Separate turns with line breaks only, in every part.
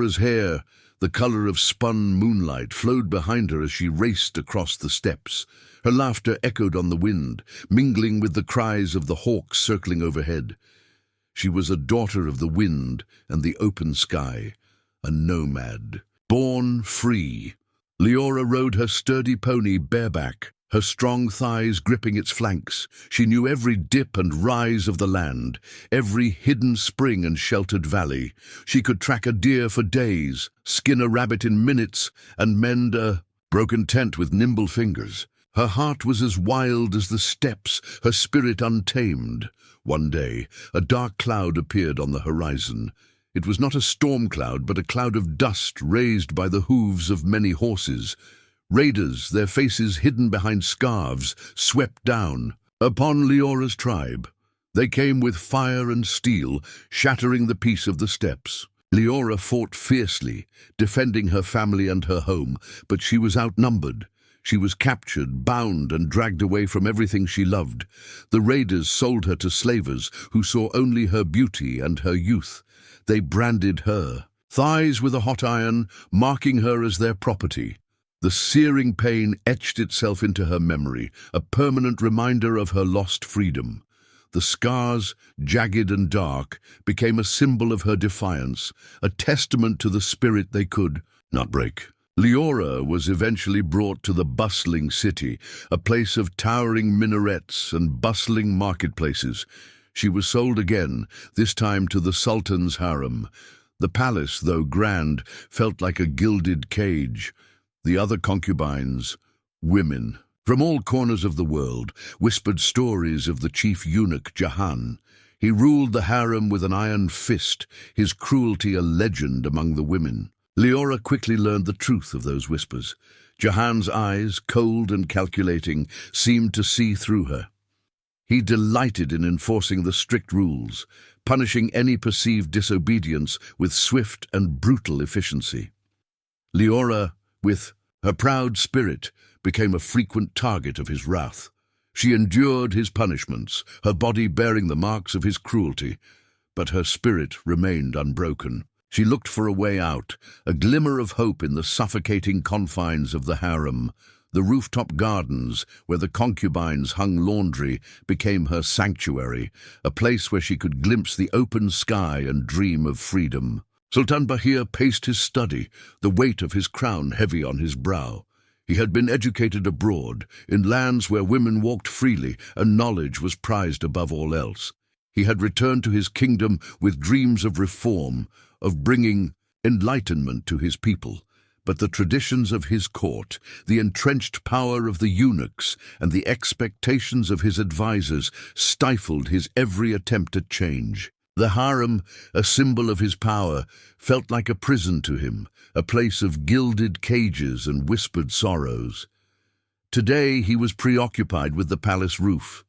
Leora's hair, the color of spun moonlight, flowed behind her as she raced across the steppes. Her laughter echoed on the wind, mingling with the cries of the hawks circling overhead. She was a daughter of the wind and the open sky, a nomad, born free. Leora rode her sturdy pony bareback, her strong thighs gripping its flanks. She knew every dip and rise of the land, every hidden spring and sheltered valley. She could track a deer for days, skin a rabbit in minutes, and mend a broken tent with nimble fingers. Her heart was as wild as the steppes, her spirit untamed. One day, a dark cloud appeared on the horizon. It was not a storm cloud, but a cloud of dust raised by the hooves of many horses. Raiders, their faces hidden behind scarves, swept down upon Leora's tribe. They came with fire and steel, shattering the peace of the steppes. Leora fought fiercely, defending her family and her home, but she was outnumbered. She was captured, bound, and dragged away from everything she loved. The raiders sold her to slavers who saw only her beauty and her youth. They branded her thighs with a hot iron, marking her as their property. The searing pain etched itself into her memory, a permanent reminder of her lost freedom. The scars, jagged and dark, became a symbol of her defiance, a testament to the spirit they could not break. Leora was eventually brought to the bustling city, a place of towering minarets and bustling marketplaces. She was sold again, this time to the Sultan's harem. The palace, though grand, felt like a gilded cage. The other concubines, women, from all corners of the world, whispered stories of the chief eunuch Jahan. He ruled the harem with an iron fist, his cruelty a legend among the women. Leora quickly learned the truth of those whispers. Jahan's eyes, cold and calculating, seemed to see through her. He delighted in enforcing the strict rules, punishing any perceived disobedience with swift and brutal efficiency. Leora, with her proud spirit, became a frequent target of his wrath. She endured his punishments, her body bearing the marks of his cruelty, but her spirit remained unbroken. She looked for a way out, a glimmer of hope in the suffocating confines of the harem. The rooftop gardens, where the concubines hung laundry, became her sanctuary, a place where she could glimpse the open sky and dream of freedom. Sultan Bahir paced his study, the weight of his crown heavy on his brow. He had been educated abroad, in lands where women walked freely and knowledge was prized above all else. He had returned to his kingdom with dreams of reform, of bringing enlightenment to his people. But the traditions of his court, the entrenched power of the eunuchs, and the expectations of his advisors stifled his every attempt at change. The harem, a symbol of his power, felt like a prison to him, a place of gilded cages and whispered sorrows. Today he was preoccupied with the palace roof.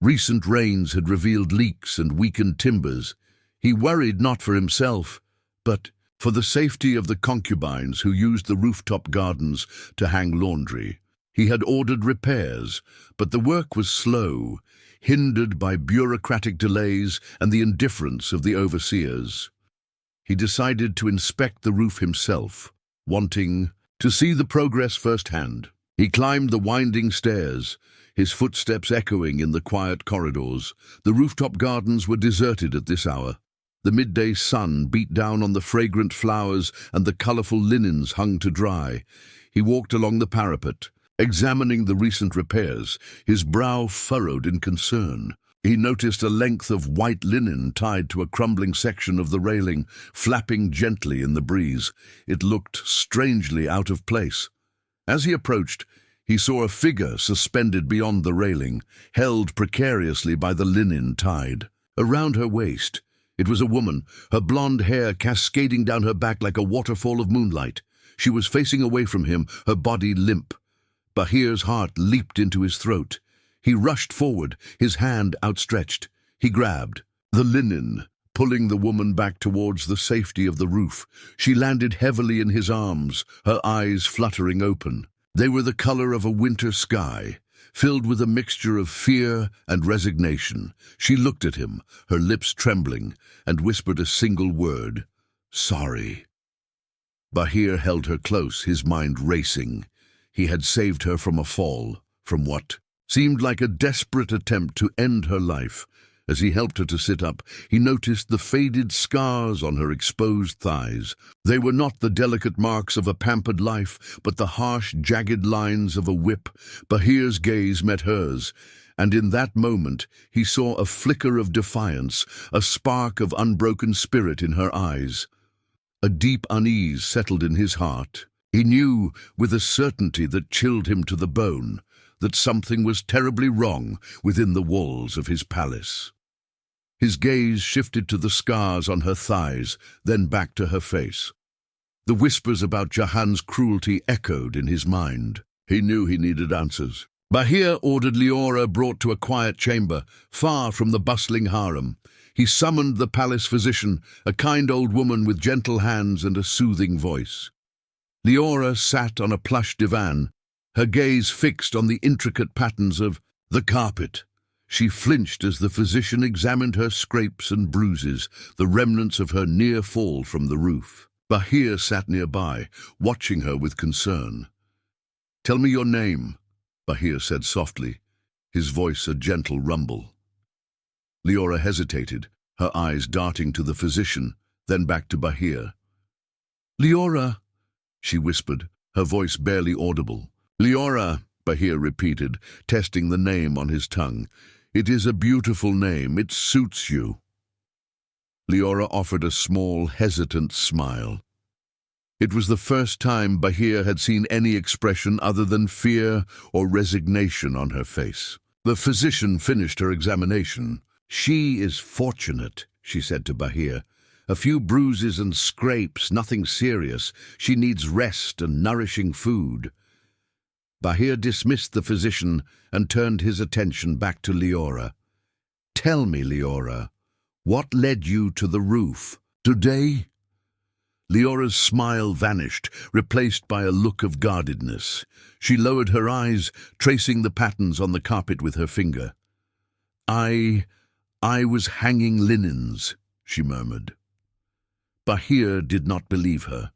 Recent rains had revealed leaks and weakened timbers. He worried not for himself, but for the safety of the concubines who used the rooftop gardens to hang laundry. He had ordered repairs, but the work was slow, hindered by bureaucratic delays and the indifference of the overseers. He decided to inspect the roof himself, wanting to see the progress firsthand. He climbed the winding stairs, his footsteps echoing in the quiet corridors. The rooftop gardens were deserted at this hour. The midday sun beat down on the fragrant flowers and the colorful linens hung to dry. He walked along the parapet, examining the recent repairs, his brow furrowed in concern. He noticed a length of white linen tied to a crumbling section of the railing, flapping gently in the breeze. It looked strangely out of place. As he approached, he saw a figure suspended beyond the railing, held precariously by the linen tide. Around her waist, it was a woman, her blonde hair cascading down her back like a waterfall of moonlight. She was facing away from him, her body limp. Bahir's heart leaped into his throat. He rushed forward, his hand outstretched. He grabbed the linen, pulling the woman back towards the safety of the roof. She landed heavily in his arms, her eyes fluttering open. They were the color of a winter sky, filled with a mixture of fear and resignation. She looked at him, her lips trembling, and whispered a single word, "Sorry." Bahir held her close, his mind racing. He had saved her from a fall, from what seemed like a desperate attempt to end her life. As he helped her to sit up, he noticed the faded scars on her exposed thighs. They were not the delicate marks of a pampered life, but the harsh, jagged lines of a whip. Bahir's gaze met hers, and in that moment he saw a flicker of defiance, a spark of unbroken spirit in her eyes. A deep unease settled in his heart. He knew, with a certainty that chilled him to the bone, that something was terribly wrong within the walls of his palace. His gaze shifted to the scars on her thighs, then back to her face. The whispers about Jahan's cruelty echoed in his mind. He knew he needed answers. Bahir ordered Leora brought to a quiet chamber, far from the bustling harem. He summoned the palace physician, a kind old woman with gentle hands and a soothing voice. Leora sat on a plush divan, her gaze fixed on the intricate patterns of the carpet. She flinched as the physician examined her scrapes and bruises, the remnants of her near fall from the roof. Bahir sat nearby, watching her with concern. "Tell me your name," Bahir said softly, his voice a gentle rumble. Leora hesitated, her eyes darting to the physician, then back to Bahir. "Leora," she whispered, her voice barely audible. "Leora," Bahir repeated, testing the name on his tongue. "It is a beautiful name. It suits you." Leora offered a small, hesitant smile. It was the first time Bahir had seen any expression other than fear or resignation on her face. The physician finished her examination. "She is fortunate," she said to Bahir. "A few bruises and scrapes, nothing serious. She needs rest and nourishing food." Bahir dismissed the physician and turned his attention back to Leora. "Tell me, Leora, what led you to the roof today?" Leora's smile vanished, replaced by a look of guardedness. She lowered her eyes, tracing the patterns on the carpet with her finger. I was hanging linens," she murmured. Bahir did not believe her.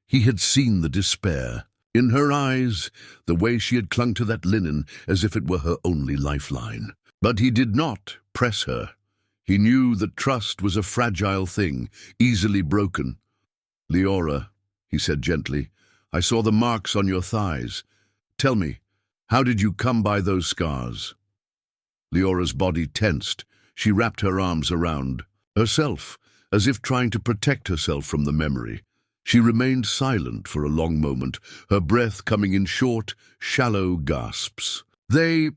He had seen the despair in her eyes, the way she had clung to that linen as if it were her only lifeline. But he did not press her. He knew that trust was a fragile thing, easily broken. "Leora," he said gently, "I saw the marks on your thighs. Tell me, how did you come by those scars?" Leora's body tensed. She wrapped her arms around herself, as if trying to protect herself from the memory. She remained silent for a long moment, her breath coming in short, shallow gasps. They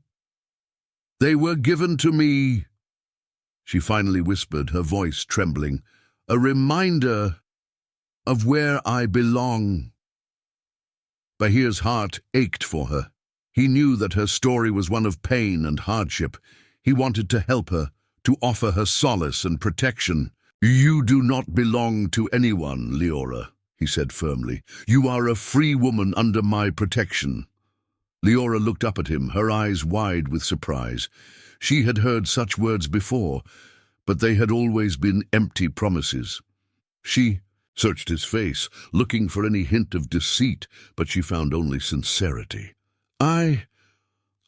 were given to me," she finally whispered, her voice trembling. "A reminder of where I belong." Bahir's heart ached for her. He knew that her story was one of pain and hardship. He wanted to help her, to offer her solace and protection. "You do not belong to anyone, Leora," he said firmly. "You are a free woman under my protection." Leora looked up at him, her eyes wide with surprise. She had heard such words before, but they had always been empty promises. She searched his face, looking for any hint of deceit, but she found only sincerity. I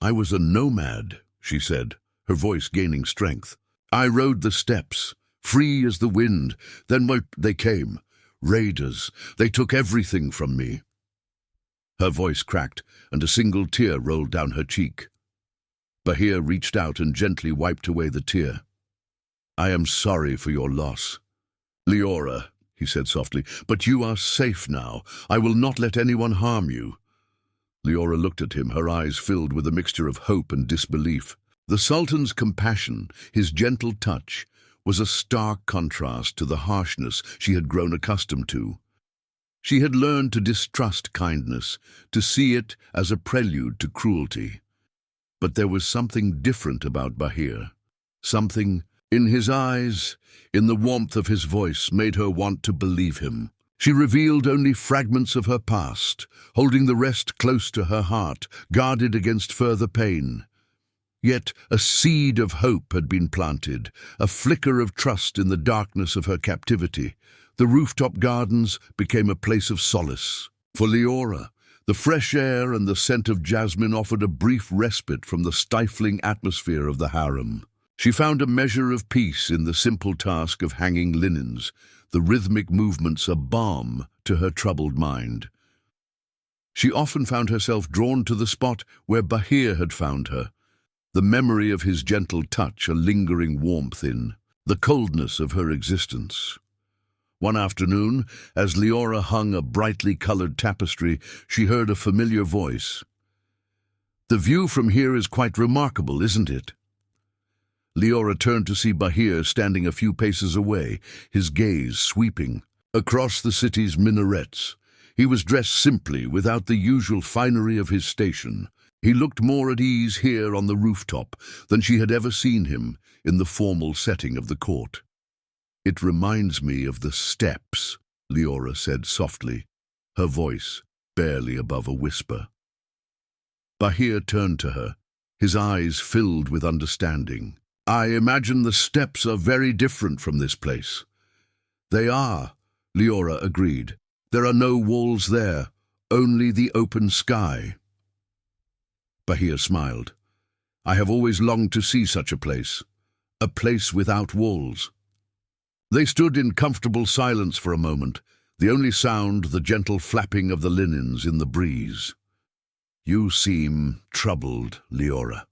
was a nomad," she said, her voice gaining strength. "I rode the steppes, free as the wind. Then they came, raiders. They took everything from me." Her voice cracked, and a single tear rolled down her cheek. Bahir reached out and gently wiped away the tear. "I am sorry for your loss, Leora," he said softly, "but you are safe now. I will not let anyone harm you." Leora looked at him, her eyes filled with a mixture of hope and disbelief. The Sultan's compassion, his gentle touch, was a stark contrast to the harshness she had grown accustomed to. She had learned to distrust kindness, to see it as a prelude to cruelty. But there was something different about Bahir. Something in his eyes, in the warmth of his voice, made her want to believe him. She revealed only fragments of her past, holding the rest close to her heart, guarded against further pain. Yet a seed of hope had been planted, a flicker of trust in the darkness of her captivity. The rooftop gardens became a place of solace. For Leora, the fresh air and the scent of jasmine offered a brief respite from the stifling atmosphere of the harem. She found a measure of peace in the simple task of hanging linens, the rhythmic movements a balm to her troubled mind. She often found herself drawn to the spot where Bahir had found her, the memory of his gentle touch a lingering warmth in the coldness of her existence. One afternoon, as Leora hung a brightly colored tapestry, she heard a familiar voice. "The view from here is quite remarkable, isn't it?" Leora turned to see Bahir standing a few paces away, his gaze sweeping across the city's minarets. He was dressed simply, without the usual finery of his station. He looked more at ease here on the rooftop than she had ever seen him in the formal setting of the court. "It reminds me of the steppes," Leora said softly, her voice barely above a whisper. Bahir turned to her, his eyes filled with understanding. "I imagine the steppes are very different from this place." "They are," Leora agreed. "There are no walls there, only the open sky." Bahir smiled. "I have always longed to see such a place without walls." They stood in comfortable silence for a moment, the only sound the gentle flapping of the linens in the breeze. "You seem troubled, Leora,"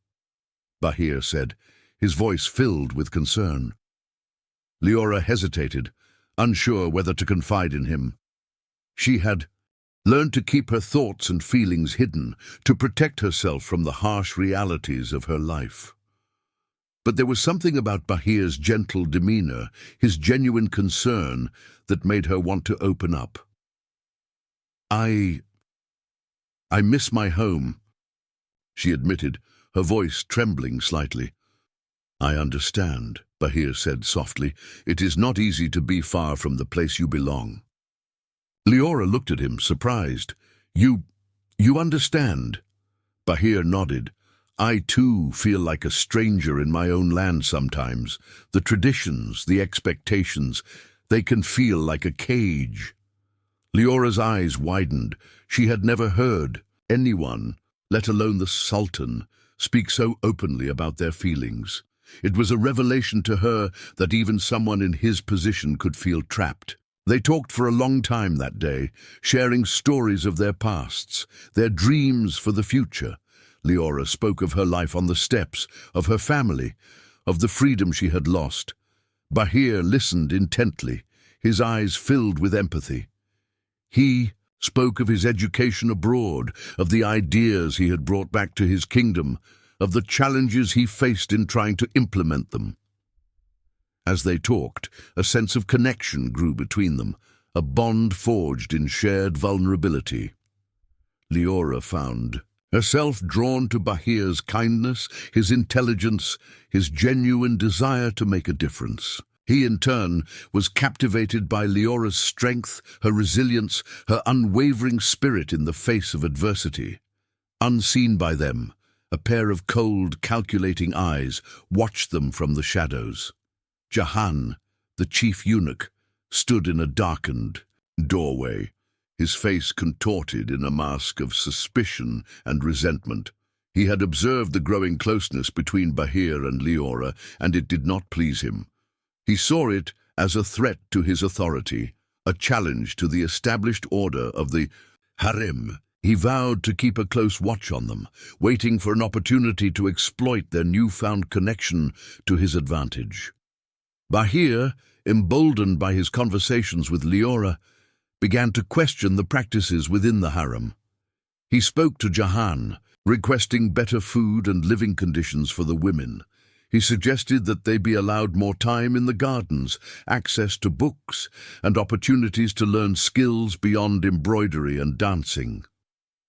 Bahir said, his voice filled with concern. Leora hesitated, unsure whether to confide in him. She had learned to keep her thoughts and feelings hidden, to protect herself from the harsh realities of her life. But there was something about Bahir's gentle demeanor, his genuine concern, that made her want to open up. I miss my home," she admitted, her voice trembling slightly. "I understand," Bahir said softly. "It is not easy to be far from the place you belong." Leora looked at him, surprised. You understand?" Bahir nodded. "I too feel like a stranger in my own land sometimes. The traditions, the expectations, they can feel like a cage." Leora's eyes widened. She had never heard anyone, let alone the Sultan, speak so openly about their feelings. It was a revelation to her that even someone in his position could feel trapped. They talked for a long time that day, sharing stories of their pasts, their dreams for the future. Leora spoke of her life on the steppes, of her family, of the freedom she had lost. Bahir listened intently, his eyes filled with empathy. He spoke of his education abroad, of the ideas he had brought back to his kingdom, of the challenges he faced in trying to implement them. As they talked, a sense of connection grew between them, a bond forged in shared vulnerability. Leora found herself drawn to Bahir's kindness, his intelligence, his genuine desire to make a difference. He, in turn, was captivated by Leora's strength, her resilience, her unwavering spirit in the face of adversity. Unseen by them, a pair of cold, calculating eyes watched them from the shadows. Jahan, the chief eunuch, stood in a darkened doorway, his face contorted in a mask of suspicion and resentment. He had observed the growing closeness between Bahir and Leora, and it did not please him. He saw it as a threat to his authority, a challenge to the established order of the harem. He vowed to keep a close watch on them, waiting for an opportunity to exploit their newfound connection to his advantage. Bahir, emboldened by his conversations with Leora, began to question the practices within the harem. He spoke to Jahan, requesting better food and living conditions for the women. He suggested that they be allowed more time in the gardens, access to books, and opportunities to learn skills beyond embroidery and dancing.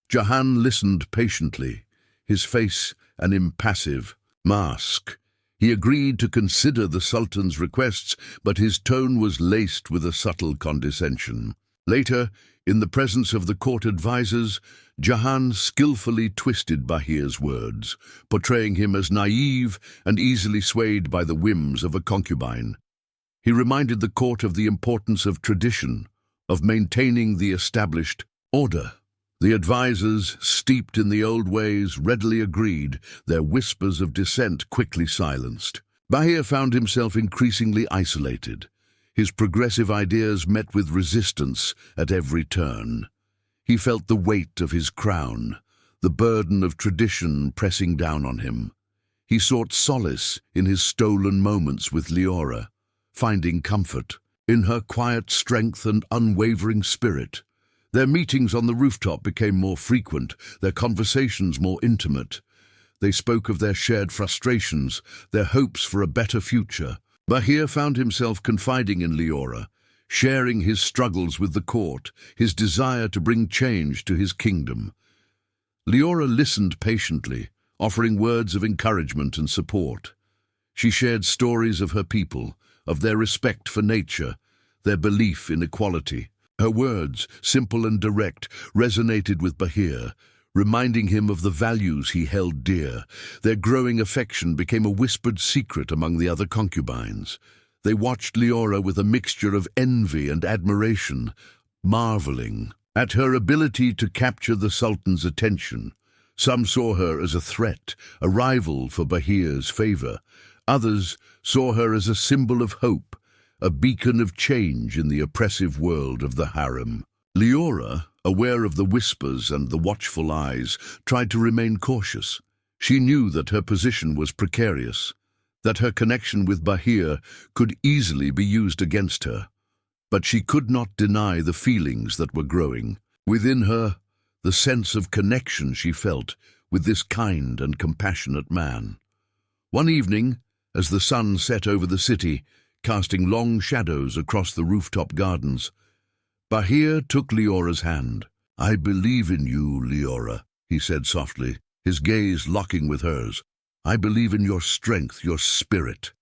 Jahan listened patiently, his face an impassive mask. He agreed to consider the Sultan's requests, but his tone was laced with a subtle condescension. Later, in the presence of the court advisors, Jahan skillfully twisted Bahir's words, portraying him as naive and easily swayed by the whims of a concubine. He reminded the court of the importance of tradition, of maintaining the established order. The advisers, steeped in the old ways, readily agreed, their whispers of dissent quickly silenced. Bahir found himself increasingly isolated. His progressive ideas met with resistance at every turn. He felt the weight of his crown, the burden of tradition pressing down on him. He sought solace in his stolen moments with Leora, finding comfort in her quiet strength and unwavering spirit. Their meetings on the rooftop became more frequent, their conversations more intimate. They spoke of their shared frustrations, their hopes for a better future. Bahir found himself confiding in Leora, sharing his struggles with the court, his desire to bring change to his kingdom. Leora listened patiently, offering words of encouragement and support. She shared stories of her people, of their respect for nature, their belief in equality. Her words, simple and direct, resonated with Bahir, reminding him of the values he held dear. Their growing affection became a whispered secret among the other concubines. They watched Leora with a mixture of envy and admiration, marveling at her ability to capture the Sultan's attention. Some saw her as a threat, a rival for Bahir's favor. Others saw her as a symbol of hope, a beacon of change in the oppressive world of the harem. Leora, aware of the whispers and the watchful eyes, tried to remain cautious. She knew that her position was precarious, that her connection with Bahir could easily be used against her. But she could not deny the feelings that were growing. Within her, the sense of connection she felt with this kind and compassionate man. One evening, as the sun set over the city, casting long shadows across the rooftop gardens, Bahir took Leora's hand. "I believe in you, Leora," he said softly, his gaze locking with hers. "I believe in your strength, your spirit,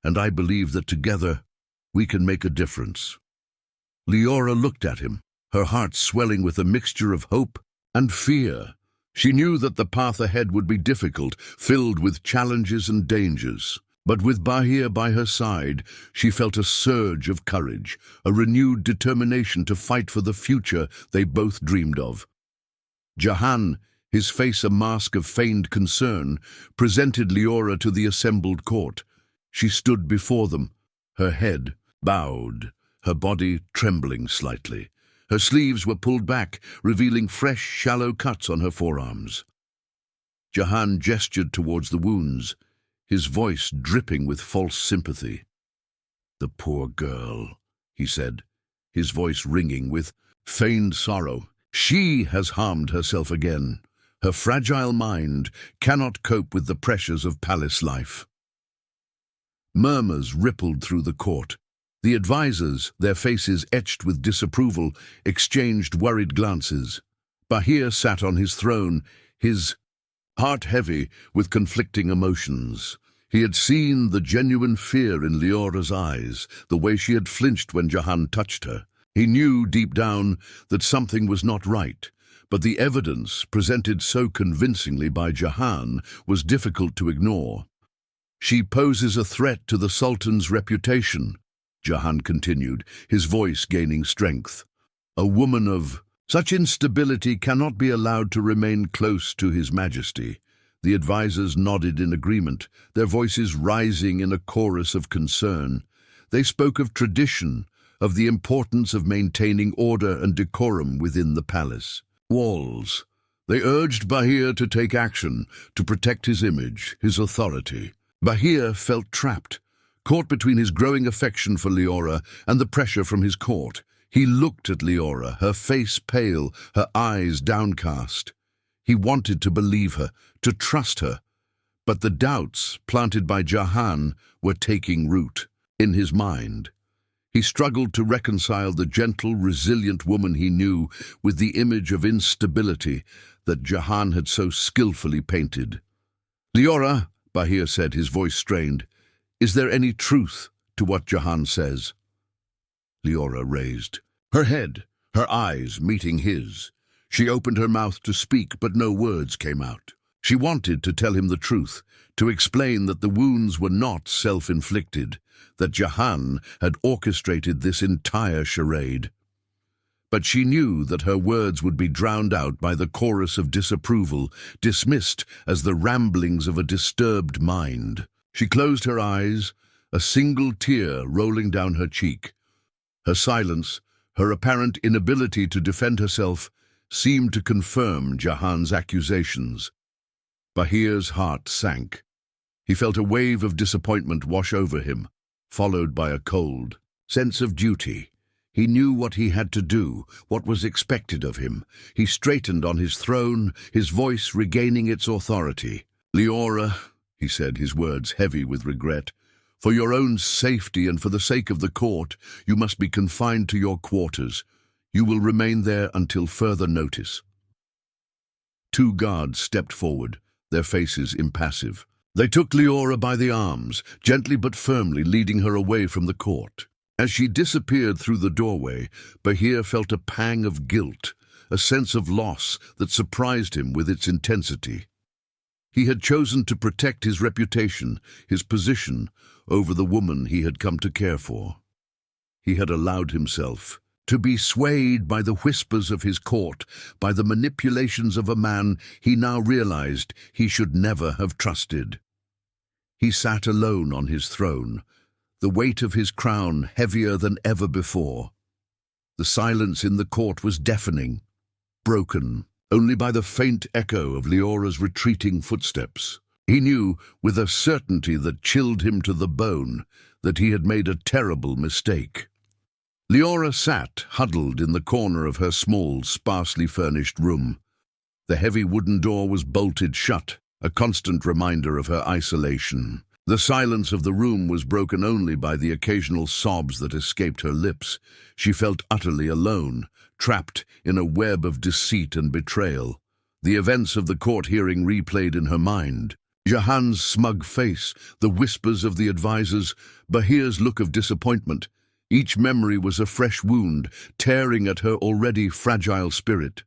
and I believe that together we can make a difference." Leora looked at him, her heart swelling with a mixture of hope and fear. She knew that the path ahead would be difficult, filled with challenges and dangers. But with Bahir by her side, she felt a surge of courage, a renewed determination to fight for the future they both dreamed of. Jahan, his face a mask of feigned concern, presented Leora to the assembled court. She stood before them, her head bowed, her body trembling slightly. Her sleeves were pulled back, revealing fresh, shallow cuts on her forearms. Jahan gestured towards the wounds, his voice dripping with false sympathy. "The poor girl," he said, his voice ringing with feigned sorrow. "She has harmed herself again. Her fragile mind cannot cope with the pressures of palace life." Murmurs rippled through the court. The advisers, their faces etched with disapproval, exchanged worried glances. Bahir sat on his throne, his heart heavy with conflicting emotions. He had seen the genuine fear in Leora's eyes, the way she had flinched when Jahan touched her. He knew deep down that something was not right, but the evidence presented so convincingly by Jahan was difficult to ignore. "She poses a threat to the Sultan's reputation," Jahan continued, his voice gaining strength. "A woman of such instability cannot be allowed to remain close to His Majesty." The advisers nodded in agreement, their voices rising in a chorus of concern. They spoke of tradition, of the importance of maintaining order and decorum within the palace walls. They urged Bahir to take action, to protect his image, his authority. Bahir felt trapped, caught between his growing affection for Leora and the pressure from his court. He looked at Leora, her face pale, her eyes downcast. He wanted to believe her, to trust her, but the doubts planted by Jahan were taking root in his mind. He struggled to reconcile the gentle, resilient woman he knew with the image of instability that Jahan had so skillfully painted. "Leora," Bahir said, his voice strained, "is there any truth to what Jahan says?" Leora raised her head, her eyes meeting his. She opened her mouth to speak, but no words came out. She wanted to tell him the truth, to explain that the wounds were not self-inflicted, that Jahan had orchestrated this entire charade. But she knew that her words would be drowned out by the chorus of disapproval, dismissed as the ramblings of a disturbed mind. She closed her eyes, a single tear rolling down her cheek. Her silence, her apparent inability to defend herself, seemed to confirm Jahan's accusations. Bahir's heart sank. He felt a wave of disappointment wash over him, followed by a cold sense of duty. He knew what he had to do, what was expected of him. He straightened on his throne, his voice regaining its authority. "Leora," he said, his words heavy with regret, "for your own safety and for the sake of the court, you must be confined to your quarters. You will remain there until further notice." Two guards stepped forward, their faces impassive. They took Leora by the arms, gently but firmly leading her away from the court. As she disappeared through the doorway, Bahir felt a pang of guilt, a sense of loss that surprised him with its intensity. He had chosen to protect his reputation, his position, over the woman he had come to care for. He had allowed himself to be swayed by the whispers of his court, by the manipulations of a man he now realized he should never have trusted. He sat alone on his throne, the weight of his crown heavier than ever before. The silence in the court was deafening, broken only by the faint echo of Leora's retreating footsteps. He knew, with a certainty that chilled him to the bone, that he had made a terrible mistake. Leora sat, huddled in the corner of her small, sparsely furnished room. The heavy wooden door was bolted shut, a constant reminder of her isolation. The silence of the room was broken only by the occasional sobs that escaped her lips. She felt utterly alone, trapped in a web of deceit and betrayal. The events of the court hearing replayed in her mind. Jahan's smug face, the whispers of the advisors, Bahir's look of disappointment. Each memory was a fresh wound, tearing at her already fragile spirit.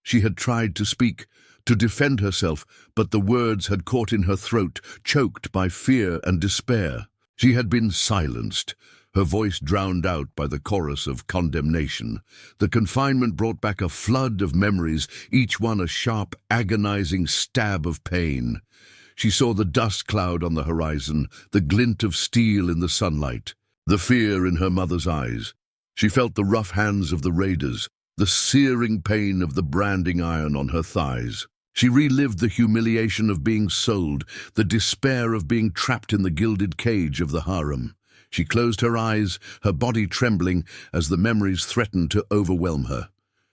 She had tried to speak, to defend herself, but the words had caught in her throat, choked by fear and despair. She had been silenced, her voice drowned out by the chorus of condemnation. The confinement brought back a flood of memories, each one a sharp, agonizing stab of pain. She saw the dust cloud on the horizon, the glint of steel in the sunlight, the fear in her mother's eyes. She felt the rough hands of the raiders, the searing pain of the branding iron on her thighs. She relived the humiliation of being sold, the despair of being trapped in the gilded cage of the harem. She closed her eyes, her body trembling as the memories threatened to overwhelm her.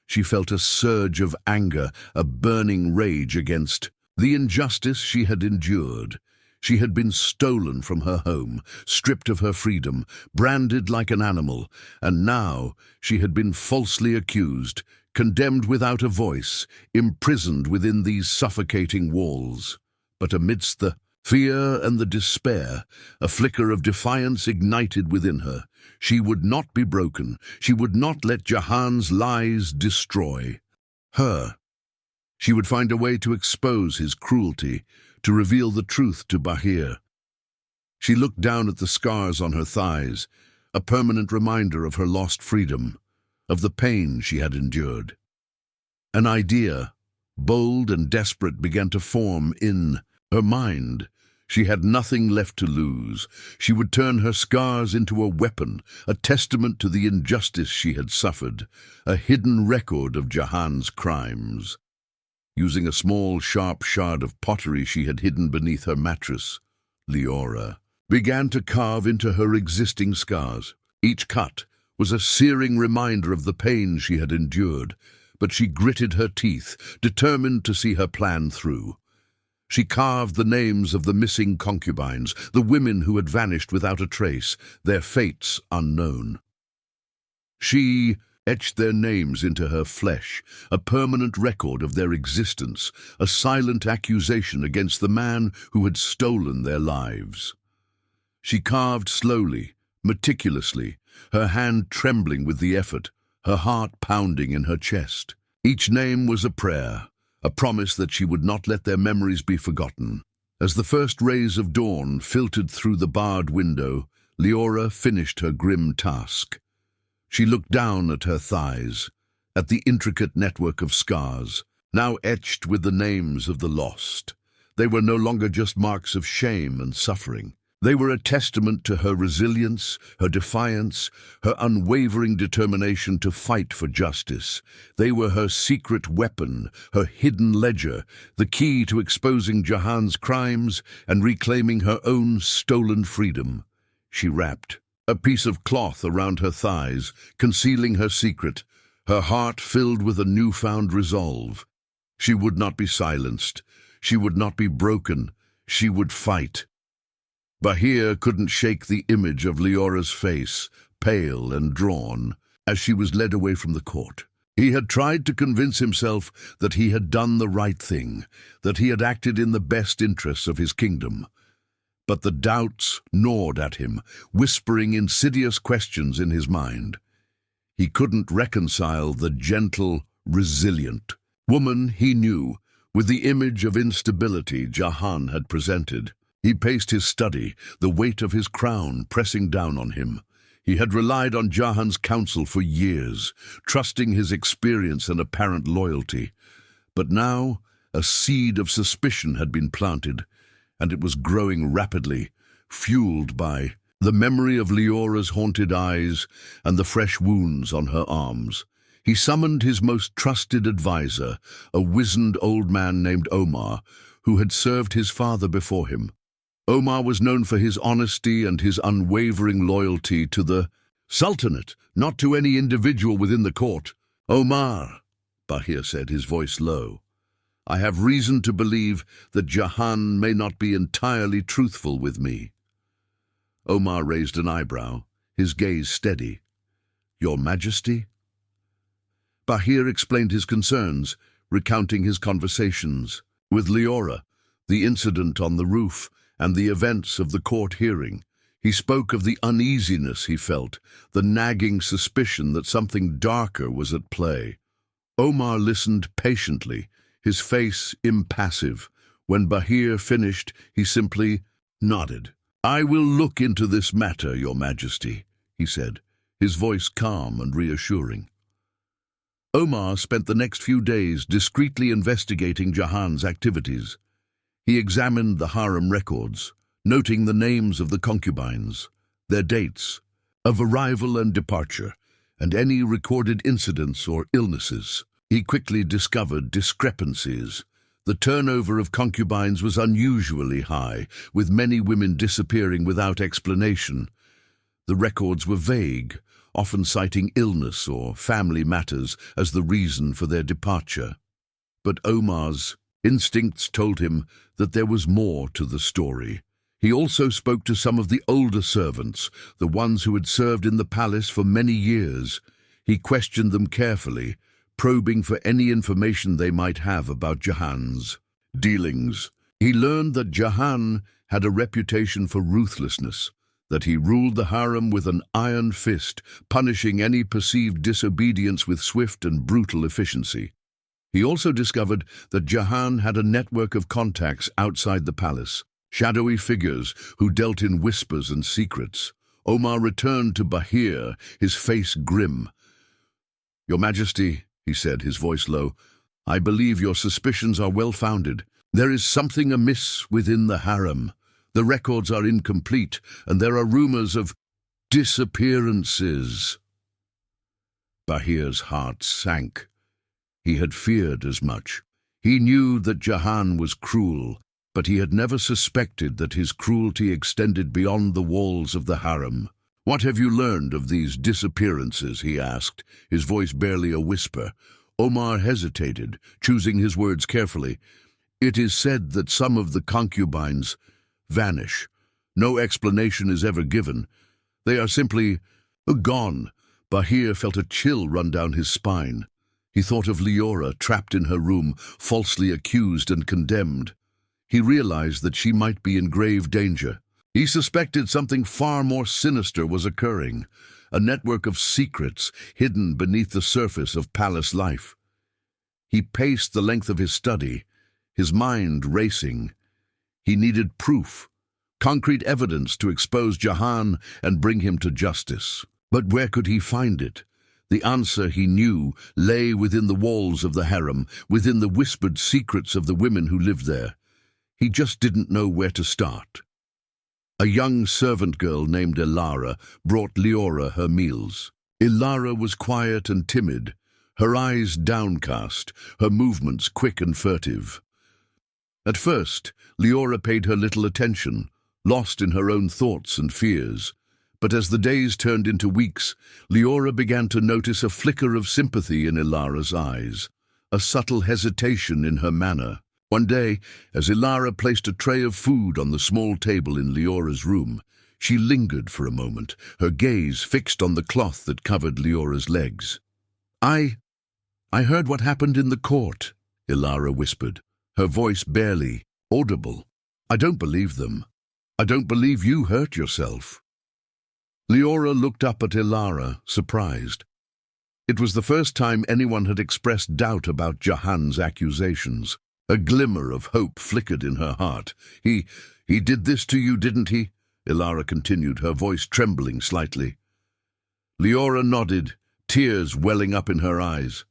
She felt a surge of anger, a burning rage against the injustice she had endured. She had been stolen from her home, stripped of her freedom, branded like an animal, and now she had been falsely accused, condemned without a voice, imprisoned within these suffocating walls. But amidst the fear and the despair, a flicker of defiance ignited within her. She would not be broken. She would not let Jahan's lies destroy her. She would find a way to expose his cruelty, to reveal the truth to Bahir. She looked down at the scars on her thighs, a permanent reminder of her lost freedom, of the pain she had endured. An idea, bold and desperate, began to form in her mind. She had nothing left to lose. She would turn her scars into a weapon, a testament to the injustice she had suffered, a hidden record of Jahan's crimes. Using a small, sharp shard of pottery she had hidden beneath her mattress, Leora began to carve into her existing scars. Each cut was a searing reminder of the pain she had endured, but she gritted her teeth, determined to see her plan through. She carved the names of the missing concubines, the women who had vanished without a trace, their fates unknown. She etched their names into her flesh, a permanent record of their existence, a silent accusation against the man who had stolen their lives. She carved slowly, meticulously, her hand trembling with the effort, her heart pounding in her chest. Each name was a prayer, a promise that she would not let their memories be forgotten. As the first rays of dawn filtered through the barred window, Leora finished her grim task. She looked down at her thighs, at the intricate network of scars, now etched with the names of the lost. They were no longer just marks of shame and suffering. They were a testament to her resilience, her defiance, her unwavering determination to fight for justice. They were her secret weapon, her hidden ledger, the key to exposing Jahan's crimes and reclaiming her own stolen freedom. She wrapped a piece of cloth around her thighs, concealing her secret, her heart filled with a newfound resolve. She would not be silenced. She would not be broken. She would fight. Bahir couldn't shake the image of Leora's face, pale and drawn, as she was led away from the court. He had tried to convince himself that he had done the right thing, that he had acted in the best interests of his kingdom. But the doubts gnawed at him, whispering insidious questions in his mind. He couldn't reconcile the gentle, resilient woman he knew with the image of instability Jahan had presented. He paced his study, the weight of his crown pressing down on him. He had relied on Jahan's counsel for years, trusting his experience and apparent loyalty. But now a seed of suspicion had been planted, and it was growing rapidly, fueled by the memory of Leora's haunted eyes and the fresh wounds on her arms. He summoned his most trusted advisor, a wizened old man named Omar, who had served his father before him. Omar was known for his honesty and his unwavering loyalty to the Sultanate, not to any individual within the court. "Omar," Bahir said, his voice low, "I have reason to believe that Jahan may not be entirely truthful with me." Omar raised an eyebrow, his gaze steady. "Your Majesty?" Bahir explained his concerns, recounting his conversations with Leora, the incident on the roof, and the events of the court hearing. He spoke of the uneasiness he felt, the nagging suspicion that something darker was at play. Omar listened patiently, his face impassive. When Bahir finished, he simply nodded. "I will look into this matter, Your Majesty," he said, his voice calm and reassuring. Omar spent the next few days discreetly investigating Jahan's activities. He examined the harem records, noting the names of the concubines, their dates of arrival and departure, and any recorded incidents or illnesses. He quickly discovered discrepancies. The turnover of concubines was unusually high, with many women disappearing without explanation. The records were vague, often citing illness or family matters as the reason for their departure. But Omar's instincts told him that there was more to the story. He also spoke to some of the older servants, the ones who had served in the palace for many years. He questioned them carefully, probing for any information they might have about Jahan's dealings. He learned that Jahan had a reputation for ruthlessness, that he ruled the harem with an iron fist, punishing any perceived disobedience with swift and brutal efficiency. He also discovered that Jahan had a network of contacts outside the palace, shadowy figures who dealt in whispers and secrets. Omar returned to Bahir, his face grim. "Your Majesty," he said, his voice low, "I believe your suspicions are well-founded. There is something amiss within the harem. The records are incomplete, and there are rumors of disappearances." Bahir's heart sank. He had feared as much. He knew that Jahan was cruel, but he had never suspected that his cruelty extended beyond the walls of the harem. "What have you learned of these disappearances?" he asked, his voice barely a whisper. Omar hesitated, choosing his words carefully. "It is said that some of the concubines vanish. No explanation is ever given. They are simply gone." Bahir felt a chill run down his spine. He thought of Leora, trapped in her room, falsely accused and condemned. He realized that she might be in grave danger. He suspected something far more sinister was occurring, a network of secrets hidden beneath the surface of palace life. He paced the length of his study, his mind racing. He needed proof, concrete evidence to expose Jahan and bring him to justice. But where could he find it? The answer, he knew, lay within the walls of the harem, within the whispered secrets of the women who lived there. He just didn't know where to start. A young servant girl named Ilara brought Leora her meals. Ilara was quiet and timid, her eyes downcast, her movements quick and furtive. At first, Leora paid her little attention, lost in her own thoughts and fears. But as the days turned into weeks, Leora began to notice a flicker of sympathy in Ilara's eyes, a subtle hesitation in her manner. One day, as Ilara placed a tray of food on the small table in Leora's room, she lingered for a moment, her gaze fixed on the cloth that covered Leora's legs. I heard what happened in the court," Ilara whispered, her voice barely audible. "I don't believe them. I don't believe you hurt yourself." Leora looked up at Ilara, surprised. It was the first time anyone had expressed doubt about Jahan's accusations. A glimmer of hope flickered in her heart. He did this to you, didn't he?" Ilara continued, her voice trembling slightly. Leora nodded, tears welling up in her eyes.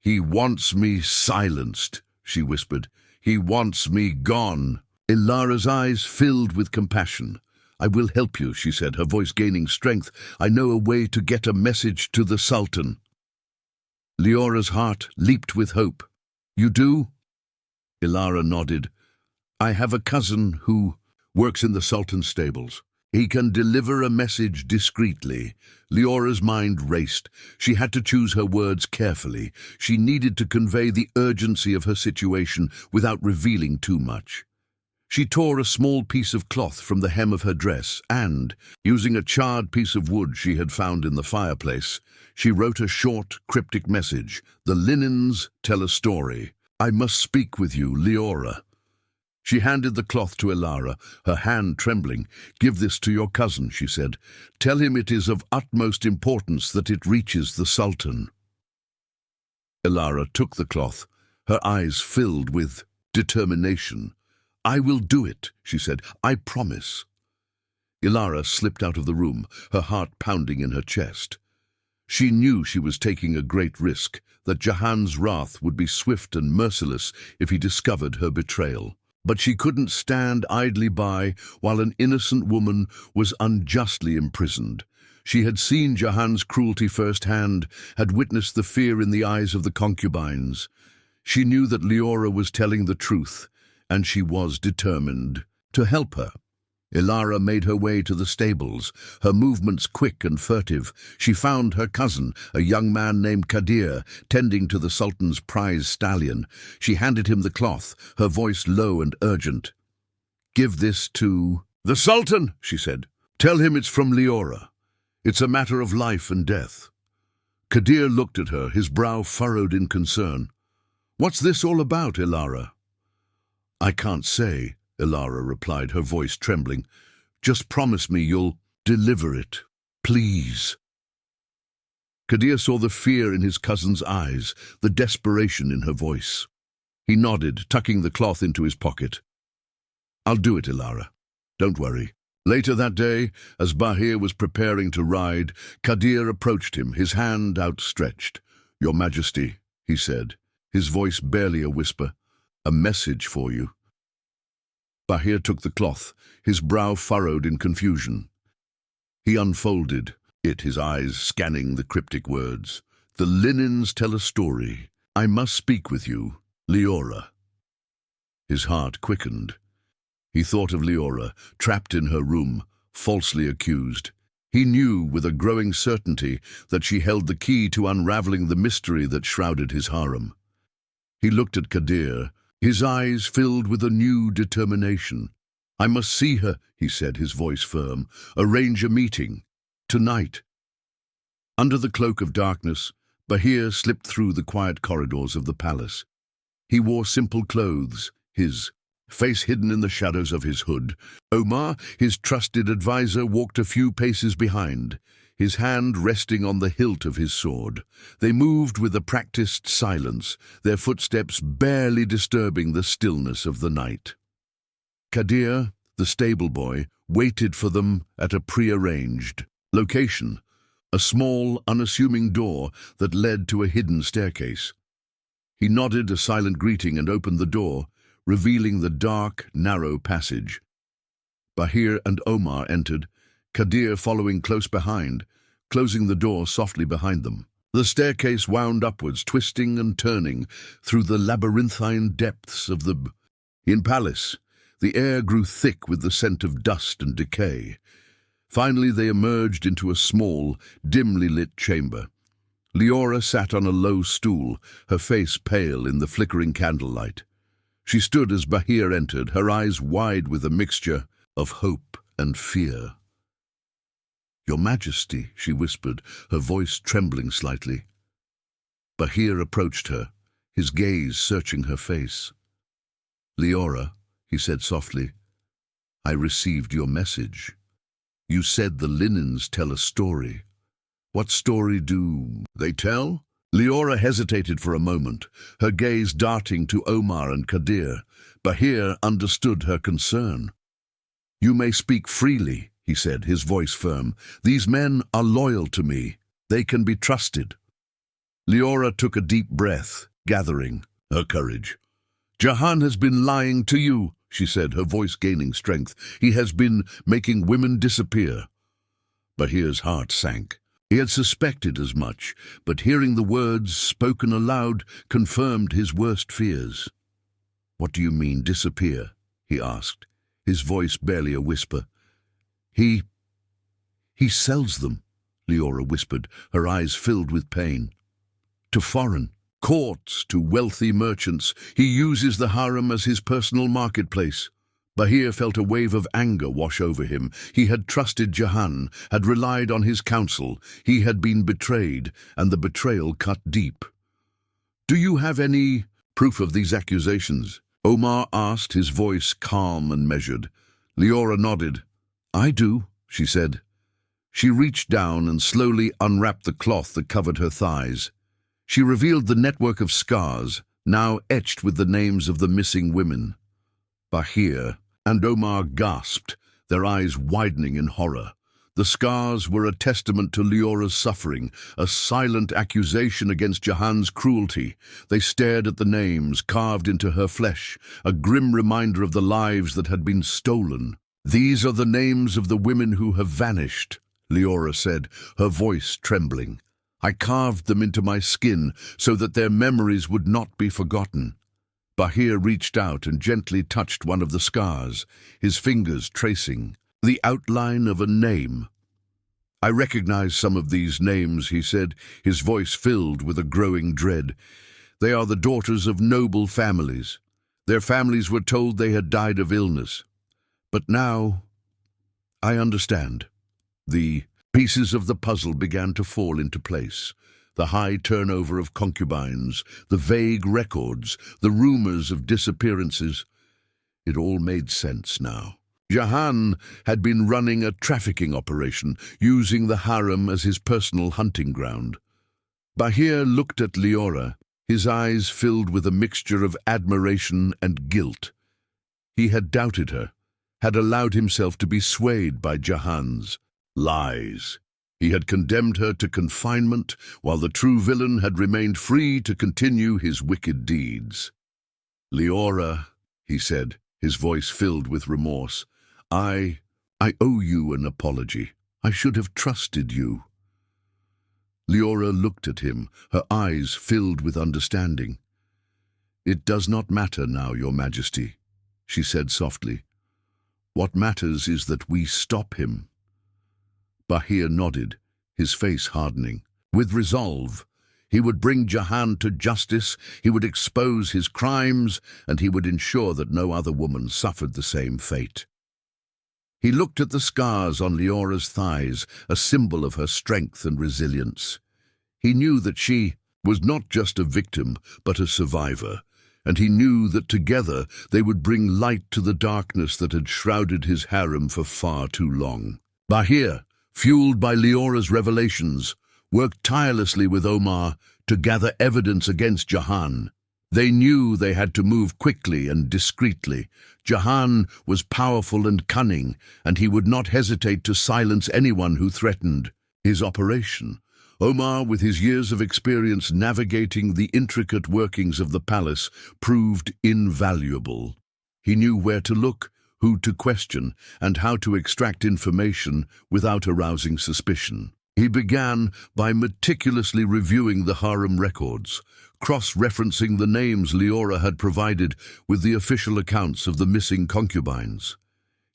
"He wants me silenced," she whispered. "He wants me gone." Ilara's eyes filled with compassion. "I will help you," she said, her voice gaining strength. "I know a way to get a message to the Sultan." Leora's heart leaped with hope. "You do?" Ilara nodded. "I have a cousin who works in the Sultan's stables. He can deliver a message discreetly." Leora's mind raced. She had to choose her words carefully. She needed to convey the urgency of her situation without revealing too much. She tore a small piece of cloth from the hem of her dress and, using a charred piece of wood she had found in the fireplace, she wrote a short, cryptic message. "The linens tell a story. I must speak with you, Leora." She handed the cloth to Ilara, her hand trembling. "Give this to your cousin," she said. "Tell him it is of utmost importance that it reaches the Sultan." Ilara took the cloth, her eyes filled with determination. "I will do it," she said. "I promise." Ilara slipped out of the room, her heart pounding in her chest. She knew she was taking a great risk, that Jahan's wrath would be swift and merciless if he discovered her betrayal. But she couldn't stand idly by while an innocent woman was unjustly imprisoned. She had seen Jahan's cruelty firsthand, had witnessed the fear in the eyes of the concubines. She knew that Leora was telling the truth, and she was determined to help her. Ilara made her way to the stables, her movements quick and furtive. She found her cousin, a young man named Kadir, tending to the Sultan's prize stallion. She handed him the cloth, her voice low and urgent. "Give this to the Sultan," she said. "Tell him it's from Leora. It's a matter of life and death." Kadir looked at her, his brow furrowed in concern. "What's this all about, Ilara?" "I can't say," Ilara replied, her voice trembling. "Just promise me you'll deliver it, please." Kadir saw the fear in his cousin's eyes, the desperation in her voice. He nodded, tucking the cloth into his pocket. "I'll do it, Ilara. Don't worry." Later that day, as Bahir was preparing to ride, Kadir approached him, his hand outstretched. "Your Majesty," he said, his voice barely a whisper, "a message for you." Bahir took the cloth, his brow furrowed in confusion. He unfolded it, his eyes scanning the cryptic words. "The linens tell a story. I must speak with you, Leora." His heart quickened. He thought of Leora, trapped in her room, falsely accused. He knew with a growing certainty that she held the key to unraveling the mystery that shrouded his harem. He looked at Kadir, his eyes filled with a new determination. "I must see her," he said, his voice firm. "Arrange a meeting. Tonight." Under the cloak of darkness, Bahir slipped through the quiet corridors of the palace. He wore simple clothes, his face hidden in the shadows of his hood. Omar, his trusted advisor, walked a few paces behind, his hand resting on the hilt of his sword. They moved with a practiced silence, their footsteps barely disturbing the stillness of the night. Kadir, the stable boy, waited for them at a prearranged location, a small, unassuming door that led to a hidden staircase. He nodded a silent greeting and opened the door, revealing the dark, narrow passage. Bahir and Omar entered, Kadir following close behind, closing the door softly behind them. The staircase wound upwards, twisting and turning through the labyrinthine depths of the palace. The air grew thick with the scent of dust and decay. Finally they emerged into a small, dimly lit chamber. Leora sat on a low stool, her face pale in the flickering candlelight. She stood as Bahir entered, her eyes wide with a mixture of hope and fear. "Your Majesty," she whispered, her voice trembling slightly. Bahir approached her, his gaze searching her face. "Leora," he said softly, "I received your message. You said the linens tell a story. What story do they tell?" Leora hesitated for a moment, her gaze darting to Omar and Kadir. Bahir understood her concern. "You may speak freely," he said, his voice firm. "These men are loyal to me. They can be trusted." Leora took a deep breath, gathering her courage. "Jahan has been lying to you," she said, her voice gaining strength. "He has been making women disappear." Bahir's heart sank. He had suspected as much, but hearing the words spoken aloud confirmed his worst fears. "What do you mean, disappear?" he asked, his voice barely a whisper. He sells them," Leora whispered, her eyes filled with pain. "To foreign courts, to wealthy merchants. He uses the harem as his personal marketplace." Bahir felt a wave of anger wash over him. He had trusted Jahan, had relied on his counsel. He had been betrayed, and the betrayal cut deep. "Do you have any proof of these accusations?" Omar asked, his voice calm and measured. Leora nodded. "I do," she said. She reached down and slowly unwrapped the cloth that covered her thighs. She revealed the network of scars, now etched with the names of the missing women. Bahir and Omar gasped, their eyes widening in horror. The scars were a testament to Leora's suffering, a silent accusation against Jahan's cruelty. They stared at the names carved into her flesh, a grim reminder of the lives that had been stolen. "These are the names of the women who have vanished," Leora said, her voice trembling. "I carved them into my skin so that their memories would not be forgotten." Bahir reached out and gently touched one of the scars, his fingers tracing the outline of a name. "I recognize some of these names," he said, his voice filled with a growing dread. "They are the daughters of noble families. Their families were told they had died of illness. But now I understand." The pieces of the puzzle began to fall into place. The high turnover of concubines, the vague records, the rumors of disappearances. It all made sense now. Jahan had been running a trafficking operation, using the harem as his personal hunting ground. Bahir looked at Leora, his eyes filled with a mixture of admiration and guilt. He had doubted her, had allowed himself to be swayed by Jahan's lies. He had condemned her to confinement, while the true villain had remained free to continue his wicked deeds. "Leora," he said, his voice filled with remorse, I owe you an apology. I should have trusted you." Leora looked at him, her eyes filled with understanding. "It does not matter now, Your Majesty," she said softly. "What matters is that we stop him." Bahir nodded, his face hardening. With resolve, he would bring Jahan to justice, he would expose his crimes, and he would ensure that no other woman suffered the same fate. He looked at the scars on Leora's thighs, a symbol of her strength and resilience. He knew that she was not just a victim, but a survivor, and he knew that together they would bring light to the darkness that had shrouded his harem for far too long. "Bahir," fueled by Leora's revelations, worked tirelessly with Omar to gather evidence against Jahan. They knew they had to move quickly and discreetly. Jahan was powerful and cunning, and he would not hesitate to silence anyone who threatened his operation. Omar, with his years of experience navigating the intricate workings of the palace, proved invaluable. He knew where to look, who to question, and how to extract information without arousing suspicion. He began by meticulously reviewing the harem records, cross-referencing the names Leora had provided with the official accounts of the missing concubines.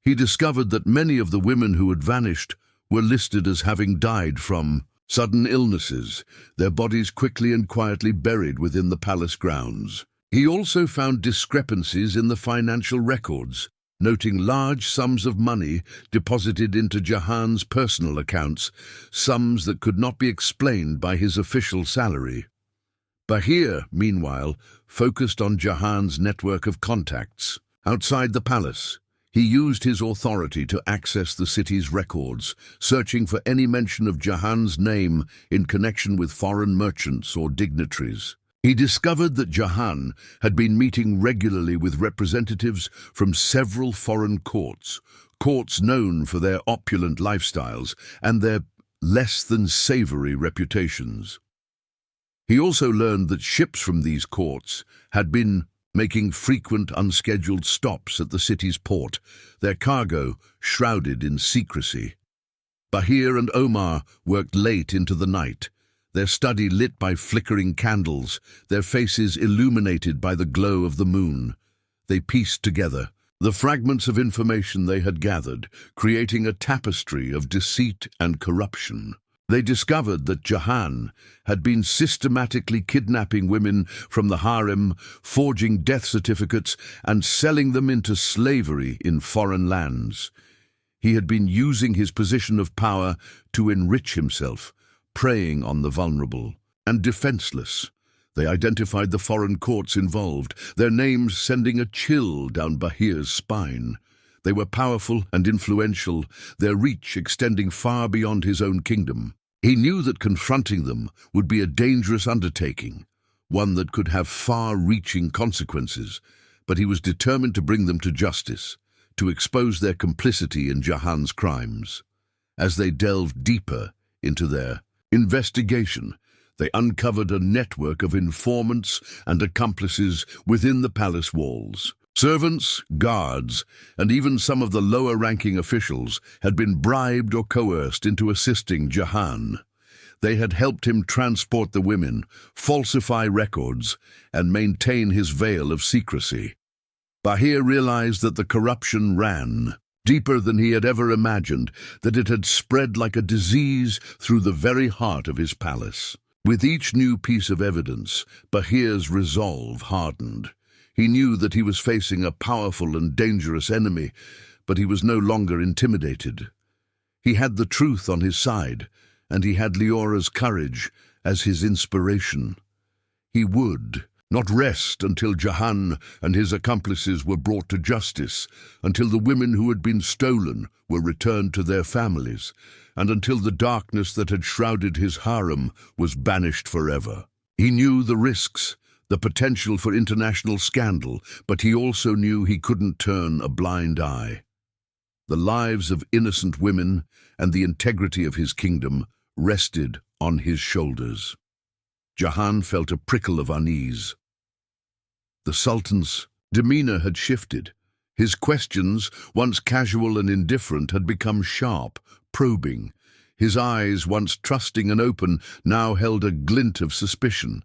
He discovered that many of the women who had vanished were listed as having died from sudden illnesses, their bodies quickly and quietly buried within the palace grounds. He also found discrepancies in the financial records, noting large sums of money deposited into Jahan's personal accounts, sums that could not be explained by his official salary. Bahir, meanwhile, focused on Jahan's network of contacts. Outside the palace, he used his authority to access the city's records, searching for any mention of Jahan's name in connection with foreign merchants or dignitaries. He discovered that Jahan had been meeting regularly with representatives from several foreign courts known for their opulent lifestyles and their less-than-savory reputations. He also learned that ships from these courts had been making frequent unscheduled stops at the city's port, their cargo shrouded in secrecy. Bahir and Omar worked late into the night, their study lit by flickering candles, their faces illuminated by the glow of the moon. They pieced together the fragments of information they had gathered, creating a tapestry of deceit and corruption. They discovered that Jahan had been systematically kidnapping women from the harem, forging death certificates, and selling them into slavery in foreign lands. He had been using his position of power to enrich himself, preying on the vulnerable and defenseless. They identified the foreign courts involved, their names sending a chill down Bahir's spine. They were powerful and influential, their reach extending far beyond his own kingdom. He knew that confronting them would be a dangerous undertaking, one that could have far-reaching consequences, but he was determined to bring them to justice, to expose their complicity in Jahan's crimes. As they delved deeper into their investigation, they uncovered a network of informants and accomplices within the palace walls. Servants, guards, and even some of the lower-ranking officials had been bribed or coerced into assisting Jahan. They had helped him transport the women, falsify records, and maintain his veil of secrecy. Bahir realized that the corruption ran deeper than he had ever imagined, that it had spread like a disease through the very heart of his palace. With each new piece of evidence, Bahir's resolve hardened. He knew that he was facing a powerful and dangerous enemy, but he was no longer intimidated. He had the truth on his side, and he had Leora's courage as his inspiration. He would not rest until Jahan and his accomplices were brought to justice, until the women who had been stolen were returned to their families, and until the darkness that had shrouded his harem was banished forever. He knew the risks, the potential for international scandal, but he also knew he couldn't turn a blind eye. The lives of innocent women and the integrity of his kingdom rested on his shoulders. Jahan felt a prickle of unease. The Sultan's demeanor had shifted. His questions, once casual and indifferent, had become sharp, probing. His eyes, once trusting and open, now held a glint of suspicion.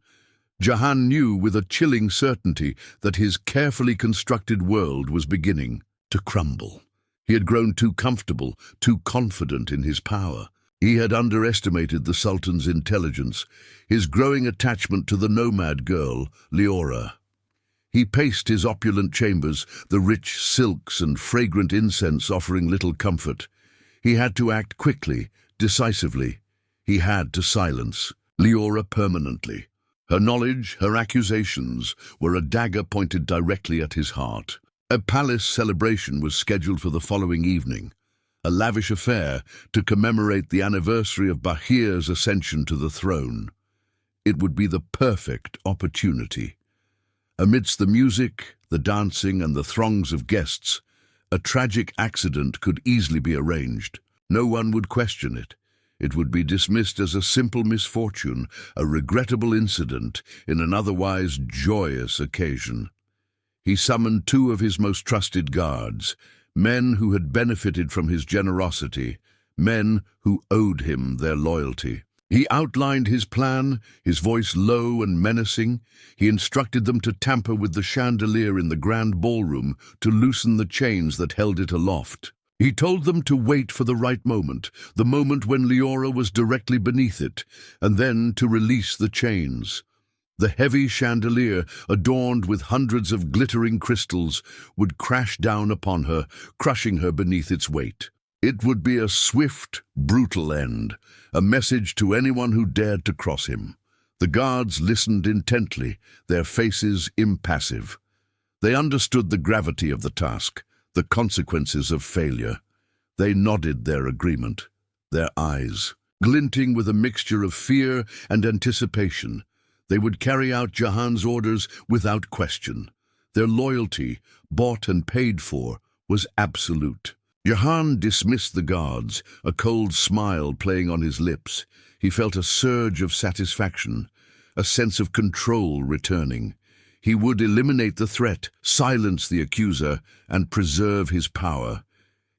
Jahan knew with a chilling certainty that his carefully constructed world was beginning to crumble. He had grown too comfortable, too confident in his power. He had underestimated the Sultan's intelligence, his growing attachment to the nomad girl, Leora. He paced his opulent chambers, the rich silks and fragrant incense offering little comfort. He had to act quickly, decisively. He had to silence Leora permanently. Her knowledge, her accusations, were a dagger pointed directly at his heart. A palace celebration was scheduled for the following evening. a lavish affair to commemorate the anniversary of Bahir's ascension to the throne. It would be the perfect opportunity. Amidst the music, the dancing, and the throngs of guests, a tragic accident could easily be arranged. No one would question it. It would be dismissed as a simple misfortune, a regrettable incident in an otherwise joyous occasion. He summoned 2 of his most trusted guards, men who had benefited from his generosity, men who owed him their loyalty. He outlined his plan, his voice low and menacing. He instructed them to tamper with the chandelier in the grand ballroom to loosen the chains that held it aloft. He told them to wait for the right moment, the moment when Leora was directly beneath it, and then to release the chains. The heavy chandelier, adorned with hundreds of glittering crystals, would crash down upon her, crushing her beneath its weight. It would be a swift, brutal end, a message to anyone who dared to cross him. The guards listened intently, their faces impassive. They understood the gravity of the task, the consequences of failure. They nodded their agreement, their eyes glinting with a mixture of fear and anticipation. They would carry out Jahan's orders without question. Their loyalty, bought and paid for, was absolute. Jahan dismissed the guards, a cold smile playing on his lips. He felt a surge of satisfaction, a sense of control returning. He would eliminate the threat, silence the accuser, and preserve his power.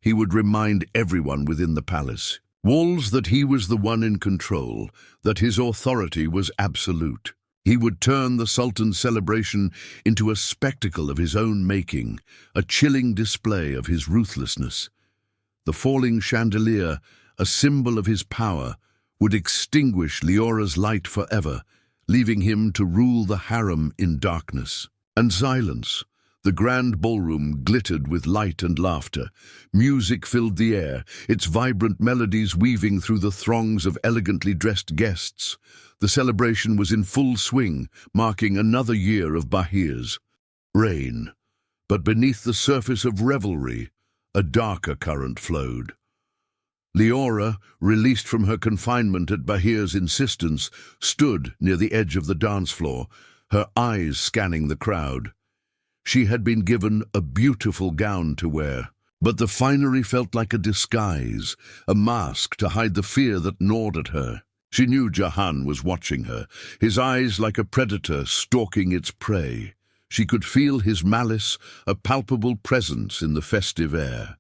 He would remind everyone within the palace, walls, that he was the one in control, that his authority was absolute. He would turn the Sultan's celebration into a spectacle of his own making, a chilling display of his ruthlessness. The falling chandelier, a symbol of his power, would extinguish Leora's light forever, leaving him to rule the harem in darkness and silence. The grand ballroom glittered with light and laughter. Music filled the air, its vibrant melodies weaving through the throngs of elegantly dressed guests. The celebration was in full swing, marking another year of Bahir's reign. But beneath the surface of revelry, a darker current flowed. Leora, released from her confinement at Bahir's insistence, stood near the edge of the dance floor, her eyes scanning the crowd. She had been given a beautiful gown to wear, but the finery felt like a disguise, a mask to hide the fear that gnawed at her. She knew Jahan was watching her, his eyes like a predator stalking its prey. She could feel his malice, a palpable presence in the festive air.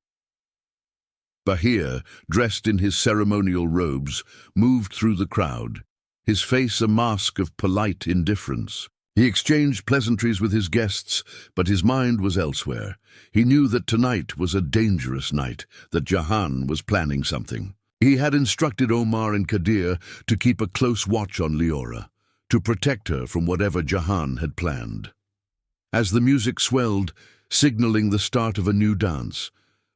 Bahir, dressed in his ceremonial robes, moved through the crowd, his face a mask of polite indifference. He exchanged pleasantries with his guests, but his mind was elsewhere. He knew that tonight was a dangerous night, that Jahan was planning something. He had instructed Omar and Kadir to keep a close watch on Leora, to protect her from whatever Jahan had planned. As the music swelled, signaling the start of a new dance,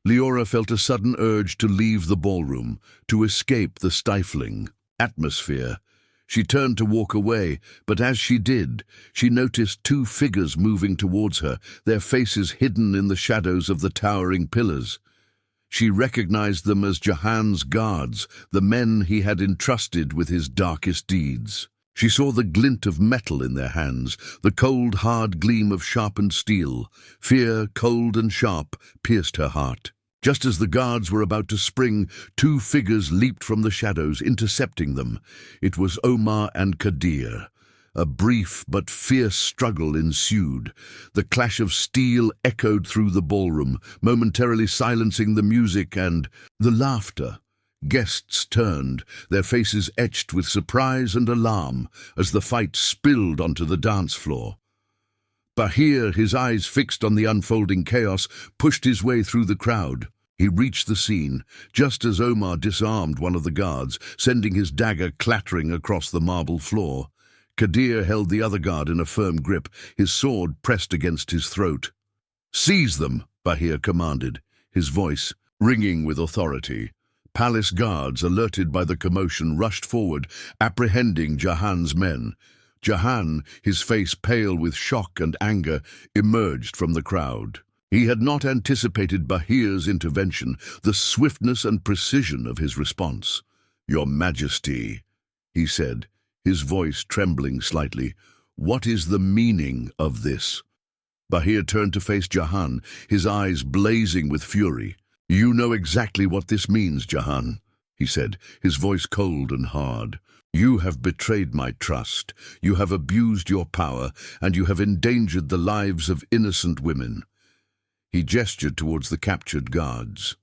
Leora felt a sudden urge to leave the ballroom, to escape the stifling atmosphere. She turned to walk away, but as she did, she noticed 2 figures moving towards her, their faces hidden in the shadows of the towering pillars. She recognized them as Jahan's guards, the men he had entrusted with his darkest deeds. She saw the glint of metal in their hands, the cold, hard gleam of sharpened steel. Fear, cold and sharp, pierced her heart. Just as the guards were about to spring, 2 figures leaped from the shadows, intercepting them. It was Omar and Kadir. A brief but fierce struggle ensued. The clash of steel echoed through the ballroom, momentarily silencing the music and the laughter. Guests turned, their faces etched with surprise and alarm, as the fight spilled onto the dance floor. Bahir, his eyes fixed on the unfolding chaos, pushed his way through the crowd. He reached the scene, just as Omar disarmed one of the guards, sending his dagger clattering across the marble floor. Kadir held the other guard in a firm grip, his sword pressed against his throat. "Seize them," Bahir commanded, his voice ringing with authority. Palace guards, alerted by the commotion, rushed forward, apprehending Jahan's men. Jahan, his face pale with shock and anger, emerged from the crowd. He had not anticipated Bahir's intervention, the swiftness and precision of his response. "Your Majesty," he said, his voice trembling slightly, "what is the meaning of this?" Bahir turned to face Jahan, his eyes blazing with fury. "You know exactly what this means, Jahan," he said, his voice cold and hard. "You have betrayed my trust, you have abused your power, and you have endangered the lives of innocent women." He gestured towards the captured guards.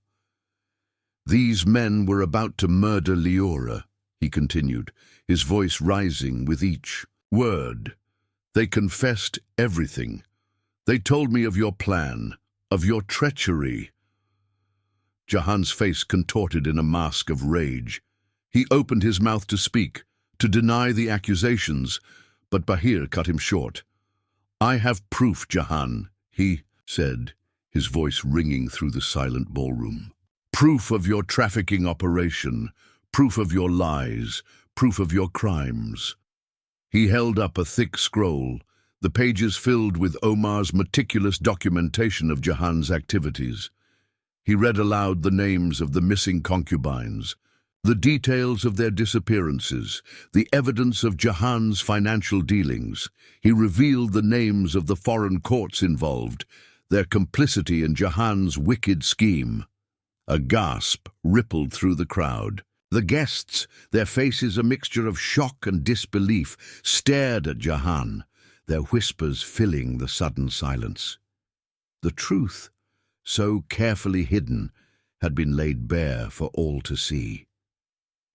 "These men were about to murder Leora," he continued, his voice rising with each word. "They confessed everything. They told me of your plan, of your treachery." Jahan's face contorted in a mask of rage. He opened his mouth to speak, to deny the accusations, but Bahir cut him short. "I have proof, Jahan," he said, his voice ringing through the silent ballroom. "Proof of your trafficking operation, proof of your lies, proof of your crimes." He held up a thick scroll, the pages filled with Omar's meticulous documentation of Jahan's activities. He read aloud the names of the missing concubines, the details of their disappearances, the evidence of Jahan's financial dealings. He revealed the names of the foreign courts involved, their complicity in Jahan's wicked scheme. A gasp rippled through the crowd. The guests, their faces a mixture of shock and disbelief, stared at Jahan, their whispers filling the sudden silence. The truth, so carefully hidden, had been laid bare for all to see.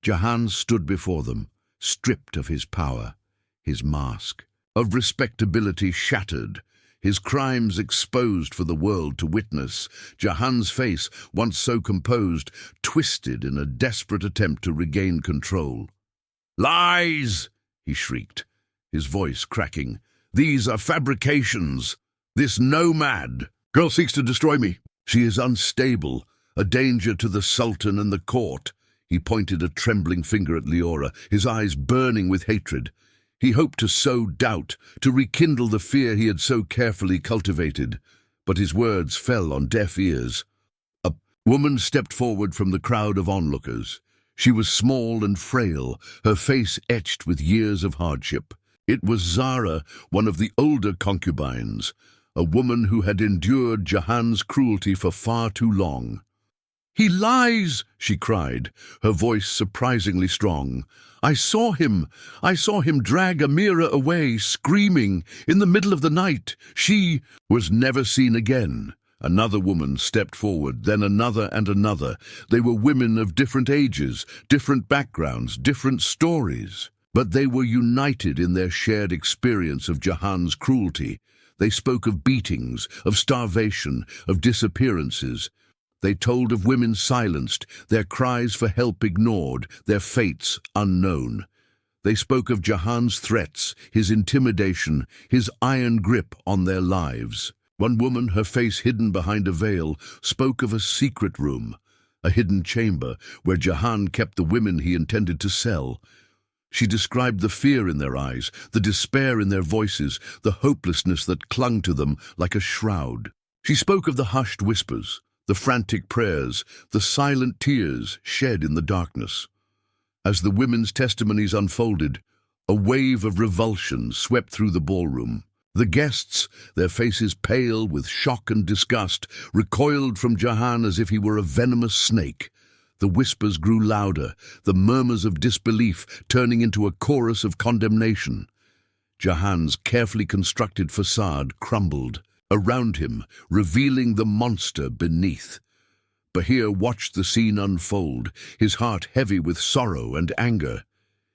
Jahan stood before them, stripped of his power, his mask of respectability shattered, his crimes exposed for the world to witness. Jahan's face, once so composed, twisted in a desperate attempt to regain control. "Lies!" he shrieked, his voice cracking. "These are fabrications. This nomad girl seeks to destroy me. She is unstable, a danger to the Sultan and the court." He pointed a trembling finger at Leora, his eyes burning with hatred. He hoped to sow doubt, to rekindle the fear he had so carefully cultivated, but his words fell on deaf ears. A woman stepped forward from the crowd of onlookers. She was small and frail, her face etched with years of hardship. It was Zara, one of the older concubines, a woman who had endured Jahan's cruelty for far too long. "He lies!" she cried, her voice surprisingly strong. I saw him drag Amira away, screaming, in the middle of the night. She was never seen again." Another woman stepped forward, then another and another. They were women of different ages, different backgrounds, different stories. But they were united in their shared experience of Jahan's cruelty. They spoke of beatings, of starvation, of disappearances. They told of women silenced, their cries for help ignored, their fates unknown. They spoke of Jahan's threats, his intimidation, his iron grip on their lives. One woman, her face hidden behind a veil, spoke of a secret room, a hidden chamber where Jahan kept the women he intended to sell. She described the fear in their eyes, the despair in their voices, the hopelessness that clung to them like a shroud. She spoke of the hushed whispers, the frantic prayers, the silent tears shed in the darkness. As the women's testimonies unfolded, a wave of revulsion swept through the ballroom. The guests, their faces pale with shock and disgust, recoiled from Jahan as if he were a venomous snake. The whispers grew louder, the murmurs of disbelief turning into a chorus of condemnation. Jahan's carefully constructed facade crumbled around him, revealing the monster beneath. Bahir watched the scene unfold, his heart heavy with sorrow and anger.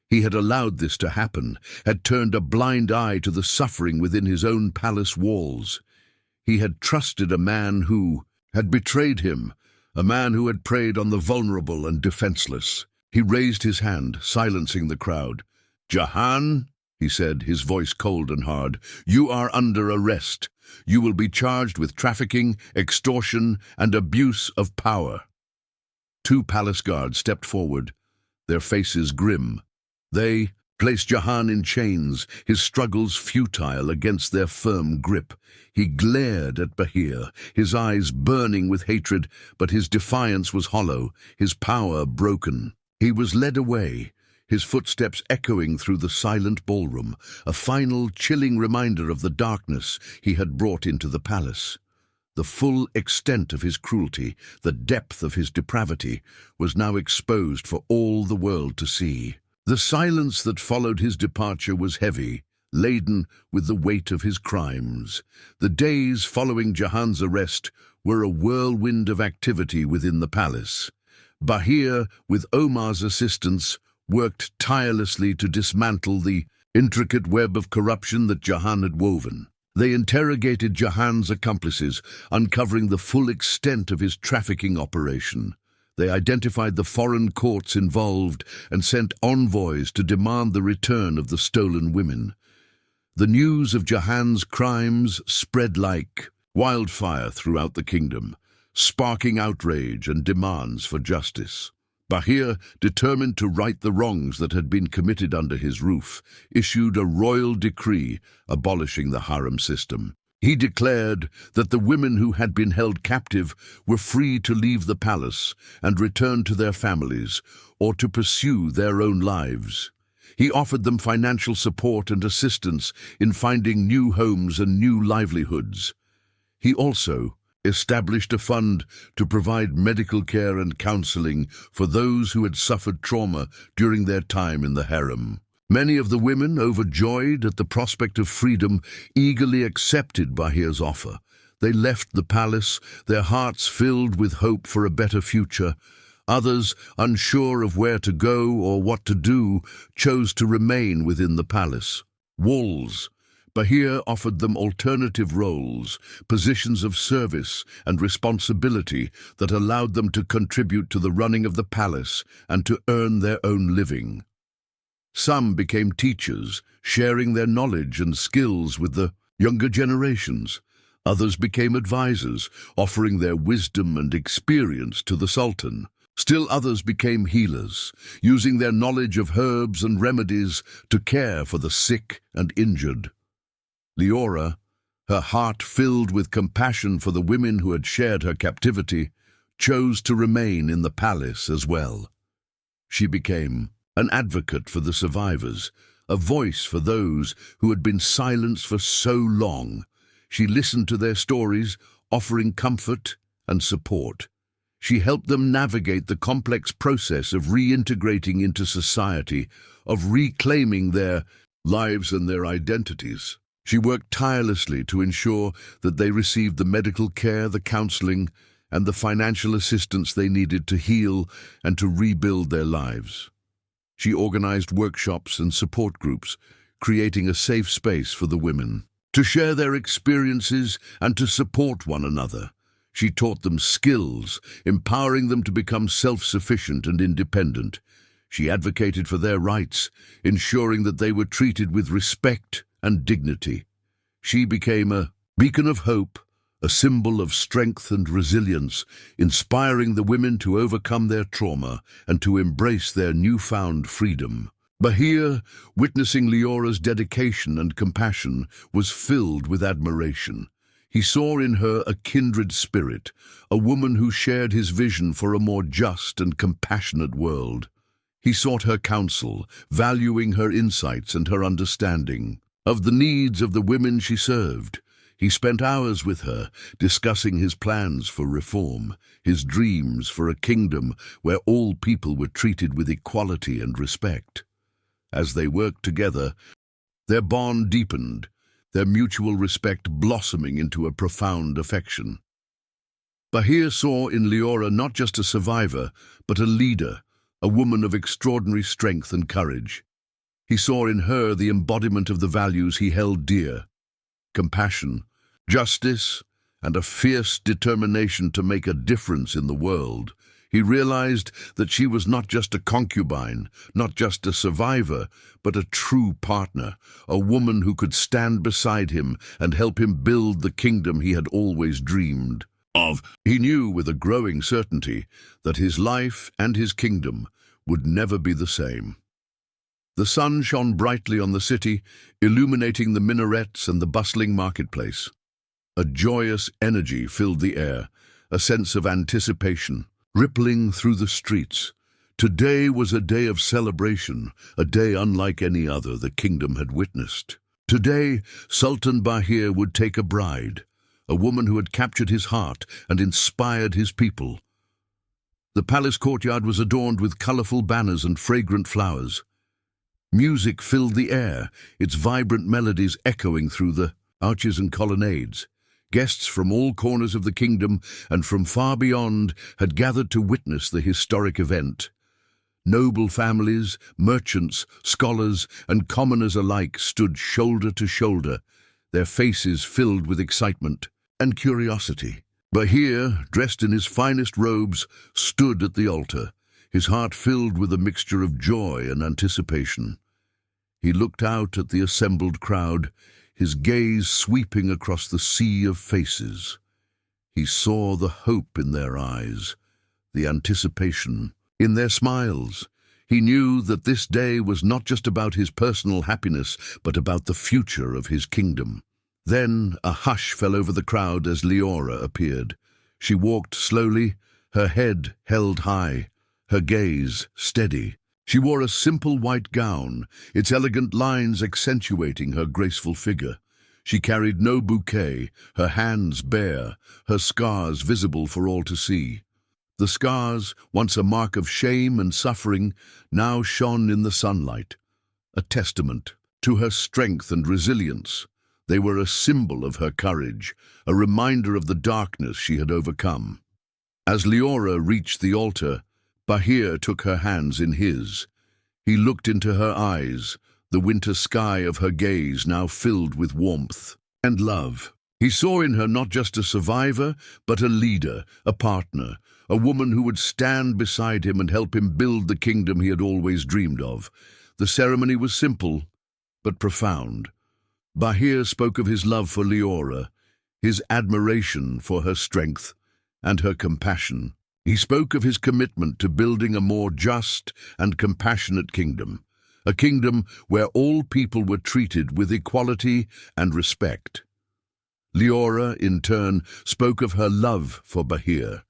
He had allowed this to happen, had turned a blind eye to the suffering within his own palace walls. He had trusted a man who had betrayed him, a man who had preyed on the vulnerable and defenseless. He raised his hand, silencing the crowd. "Jahan," he said, his voice cold and hard, "you are under arrest. You will be charged with trafficking, extortion, and abuse of power." Two palace guards stepped forward, their faces grim. They placed Jahan in chains, his struggles futile against their firm grip. He glared at Bahir, his eyes burning with hatred, but his defiance was hollow, his power broken. He was led away, his footsteps echoing through the silent ballroom, a final chilling reminder of the darkness he had brought into the palace. The full extent of his cruelty, the depth of his depravity, was now exposed for all the world to see. The silence that followed his departure was heavy, laden with the weight of his crimes. The days following Jahan's arrest were a whirlwind of activity within the palace. Bahir, with Omar's assistance, worked tirelessly to dismantle the intricate web of corruption that Jahan had woven. They interrogated Jahan's accomplices, uncovering the full extent of his trafficking operation. They identified the foreign courts involved and sent envoys to demand the return of the stolen women. The news of Jahan's crimes spread like wildfire throughout the kingdom, sparking outrage and demands for justice. Bahir, determined to right the wrongs that had been committed under his roof, issued a royal decree abolishing the harem system. He declared that the women who had been held captive were free to leave the palace and return to their families or to pursue their own lives. He offered them financial support and assistance in finding new homes and new livelihoods. He also established a fund to provide medical care and counseling for those who had suffered trauma during their time in the harem. Many of the women, overjoyed at the prospect of freedom, eagerly accepted Bahir's offer. They left the palace, their hearts filled with hope for a better future. Others, unsure of where to go or what to do, chose to remain within the palace walls. Bahir offered them alternative roles, positions of service and responsibility that allowed them to contribute to the running of the palace and to earn their own living. Some became teachers, sharing their knowledge and skills with the younger generations. Others became advisors, offering their wisdom and experience to the Sultan. Still others became healers, using their knowledge of herbs and remedies to care for the sick and injured. Leora, her heart filled with compassion for the women who had shared her captivity, chose to remain in the palace as well. She became an advocate for the survivors, a voice for those who had been silenced for so long. She listened to their stories, offering comfort and support. She helped them navigate the complex process of reintegrating into society, of reclaiming their lives and their identities. She worked tirelessly to ensure that they received the medical care, the counseling, and the financial assistance they needed to heal and to rebuild their lives. She organized workshops and support groups, creating a safe space for the women to share their experiences and to support one another. She taught them skills, empowering them to become self-sufficient and independent. She advocated for their rights, ensuring that they were treated with respect and dignity. She became a beacon of hope, a symbol of strength and resilience, inspiring the women to overcome their trauma and to embrace their newfound freedom. Bahir, witnessing Leora's dedication and compassion, was filled with admiration. He saw in her a kindred spirit, a woman who shared his vision for a more just and compassionate world. He sought her counsel, valuing her insights and her understanding of the needs of the women she served. He spent hours with her, discussing his plans for reform, his dreams for a kingdom where all people were treated with equality and respect. As they worked together, their bond deepened, their mutual respect blossoming into a profound affection. Bahir saw in Leora not just a survivor, but a leader, a woman of extraordinary strength and courage. He saw in her the embodiment of the values he held dear: compassion, justice, and a fierce determination to make a difference in the world. He realized that she was not just a concubine, not just a survivor, but a true partner, a woman who could stand beside him and help him build the kingdom he had always dreamed of. He knew with a growing certainty that his life and his kingdom would never be the same. The sun shone brightly on the city, illuminating the minarets and the bustling marketplace. A joyous energy filled the air, a sense of anticipation, rippling through the streets. Today was a day of celebration, a day unlike any other the kingdom had witnessed. Today, Sultan Bahir would take a bride, a woman who had captured his heart and inspired his people. The palace courtyard was adorned with colorful banners and fragrant flowers. Music filled the air, its vibrant melodies echoing through the arches and colonnades. Guests from all corners of the kingdom and from far beyond had gathered to witness the historic event. Noble families, merchants, scholars, and commoners alike stood shoulder to shoulder, their faces filled with excitement and curiosity. Bahir, dressed in his finest robes, stood at the altar, his heart filled with a mixture of joy and anticipation. He looked out at the assembled crowd, his gaze sweeping across the sea of faces. He saw the hope in their eyes, the anticipation in their smiles. He knew that this day was not just about his personal happiness, but about the future of his kingdom. Then a hush fell over the crowd as Leora appeared. She walked slowly, her head held high, her gaze steady. She wore a simple white gown, its elegant lines accentuating her graceful figure. She carried no bouquet, her hands bare, her scars visible for all to see. The scars, once a mark of shame and suffering, now shone in the sunlight, a testament to her strength and resilience. They were a symbol of her courage, a reminder of the darkness she had overcome. As Leora reached the altar, Bahir took her hands in his. He looked into her eyes, the winter sky of her gaze now filled with warmth and love. He saw in her not just a survivor, but a leader, a partner, a woman who would stand beside him and help him build the kingdom he had always dreamed of. The ceremony was simple, but profound. Bahir spoke of his love for Leora, his admiration for her strength and her compassion. He spoke of his commitment to building a more just and compassionate kingdom, a kingdom where all people were treated with equality and respect. Leora, in turn, spoke of her love for Bahir,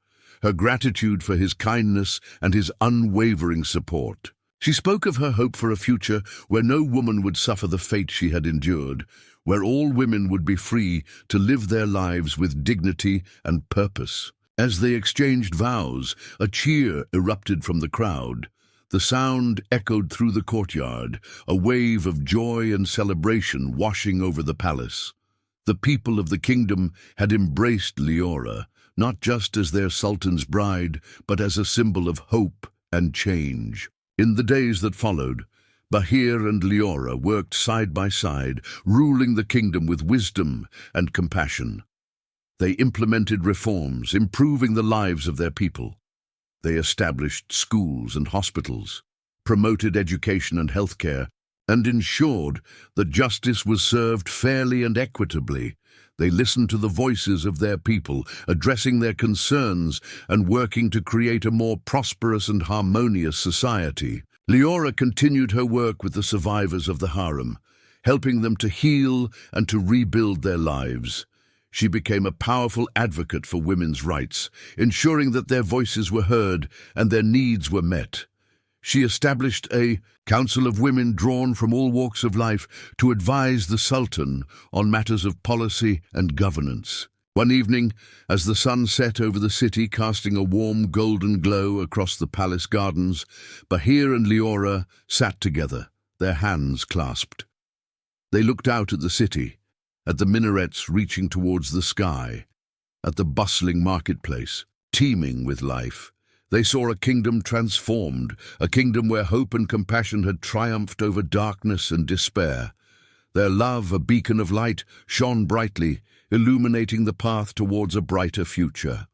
her gratitude for his kindness and his unwavering support. She spoke of her hope for a future where no woman would suffer the fate she had endured, where all women would be free to live their lives with dignity and purpose. As they exchanged vows, a cheer erupted from the crowd. The sound echoed through the courtyard, a wave of joy and celebration washing over the palace. The people of the kingdom had embraced Leora, not just as their sultan's bride, but as a symbol of hope and change. In the days that followed, Bahir and Leora worked side by side, ruling the kingdom with wisdom and compassion. They implemented reforms, improving the lives of their people. They established schools and hospitals, promoted education and healthcare, and ensured that justice was served fairly and equitably. They listened to the voices of their people, addressing their concerns and working to create a more prosperous and harmonious society. Leora continued her work with the survivors of the harem, helping them to heal and to rebuild their lives. She became a powerful advocate for women's rights, ensuring that their voices were heard and their needs were met. She established a council of women drawn from all walks of life to advise the Sultan on matters of policy and governance. One evening, as the sun set over the city, casting a warm golden glow across the palace gardens, Bahir and Leora sat together, their hands clasped. They looked out at the city, at the minarets reaching towards the sky, at the bustling marketplace, teeming with life. They saw a kingdom transformed, a kingdom where hope and compassion had triumphed over darkness and despair. Their love, a beacon of light, shone brightly, illuminating the path towards a brighter future.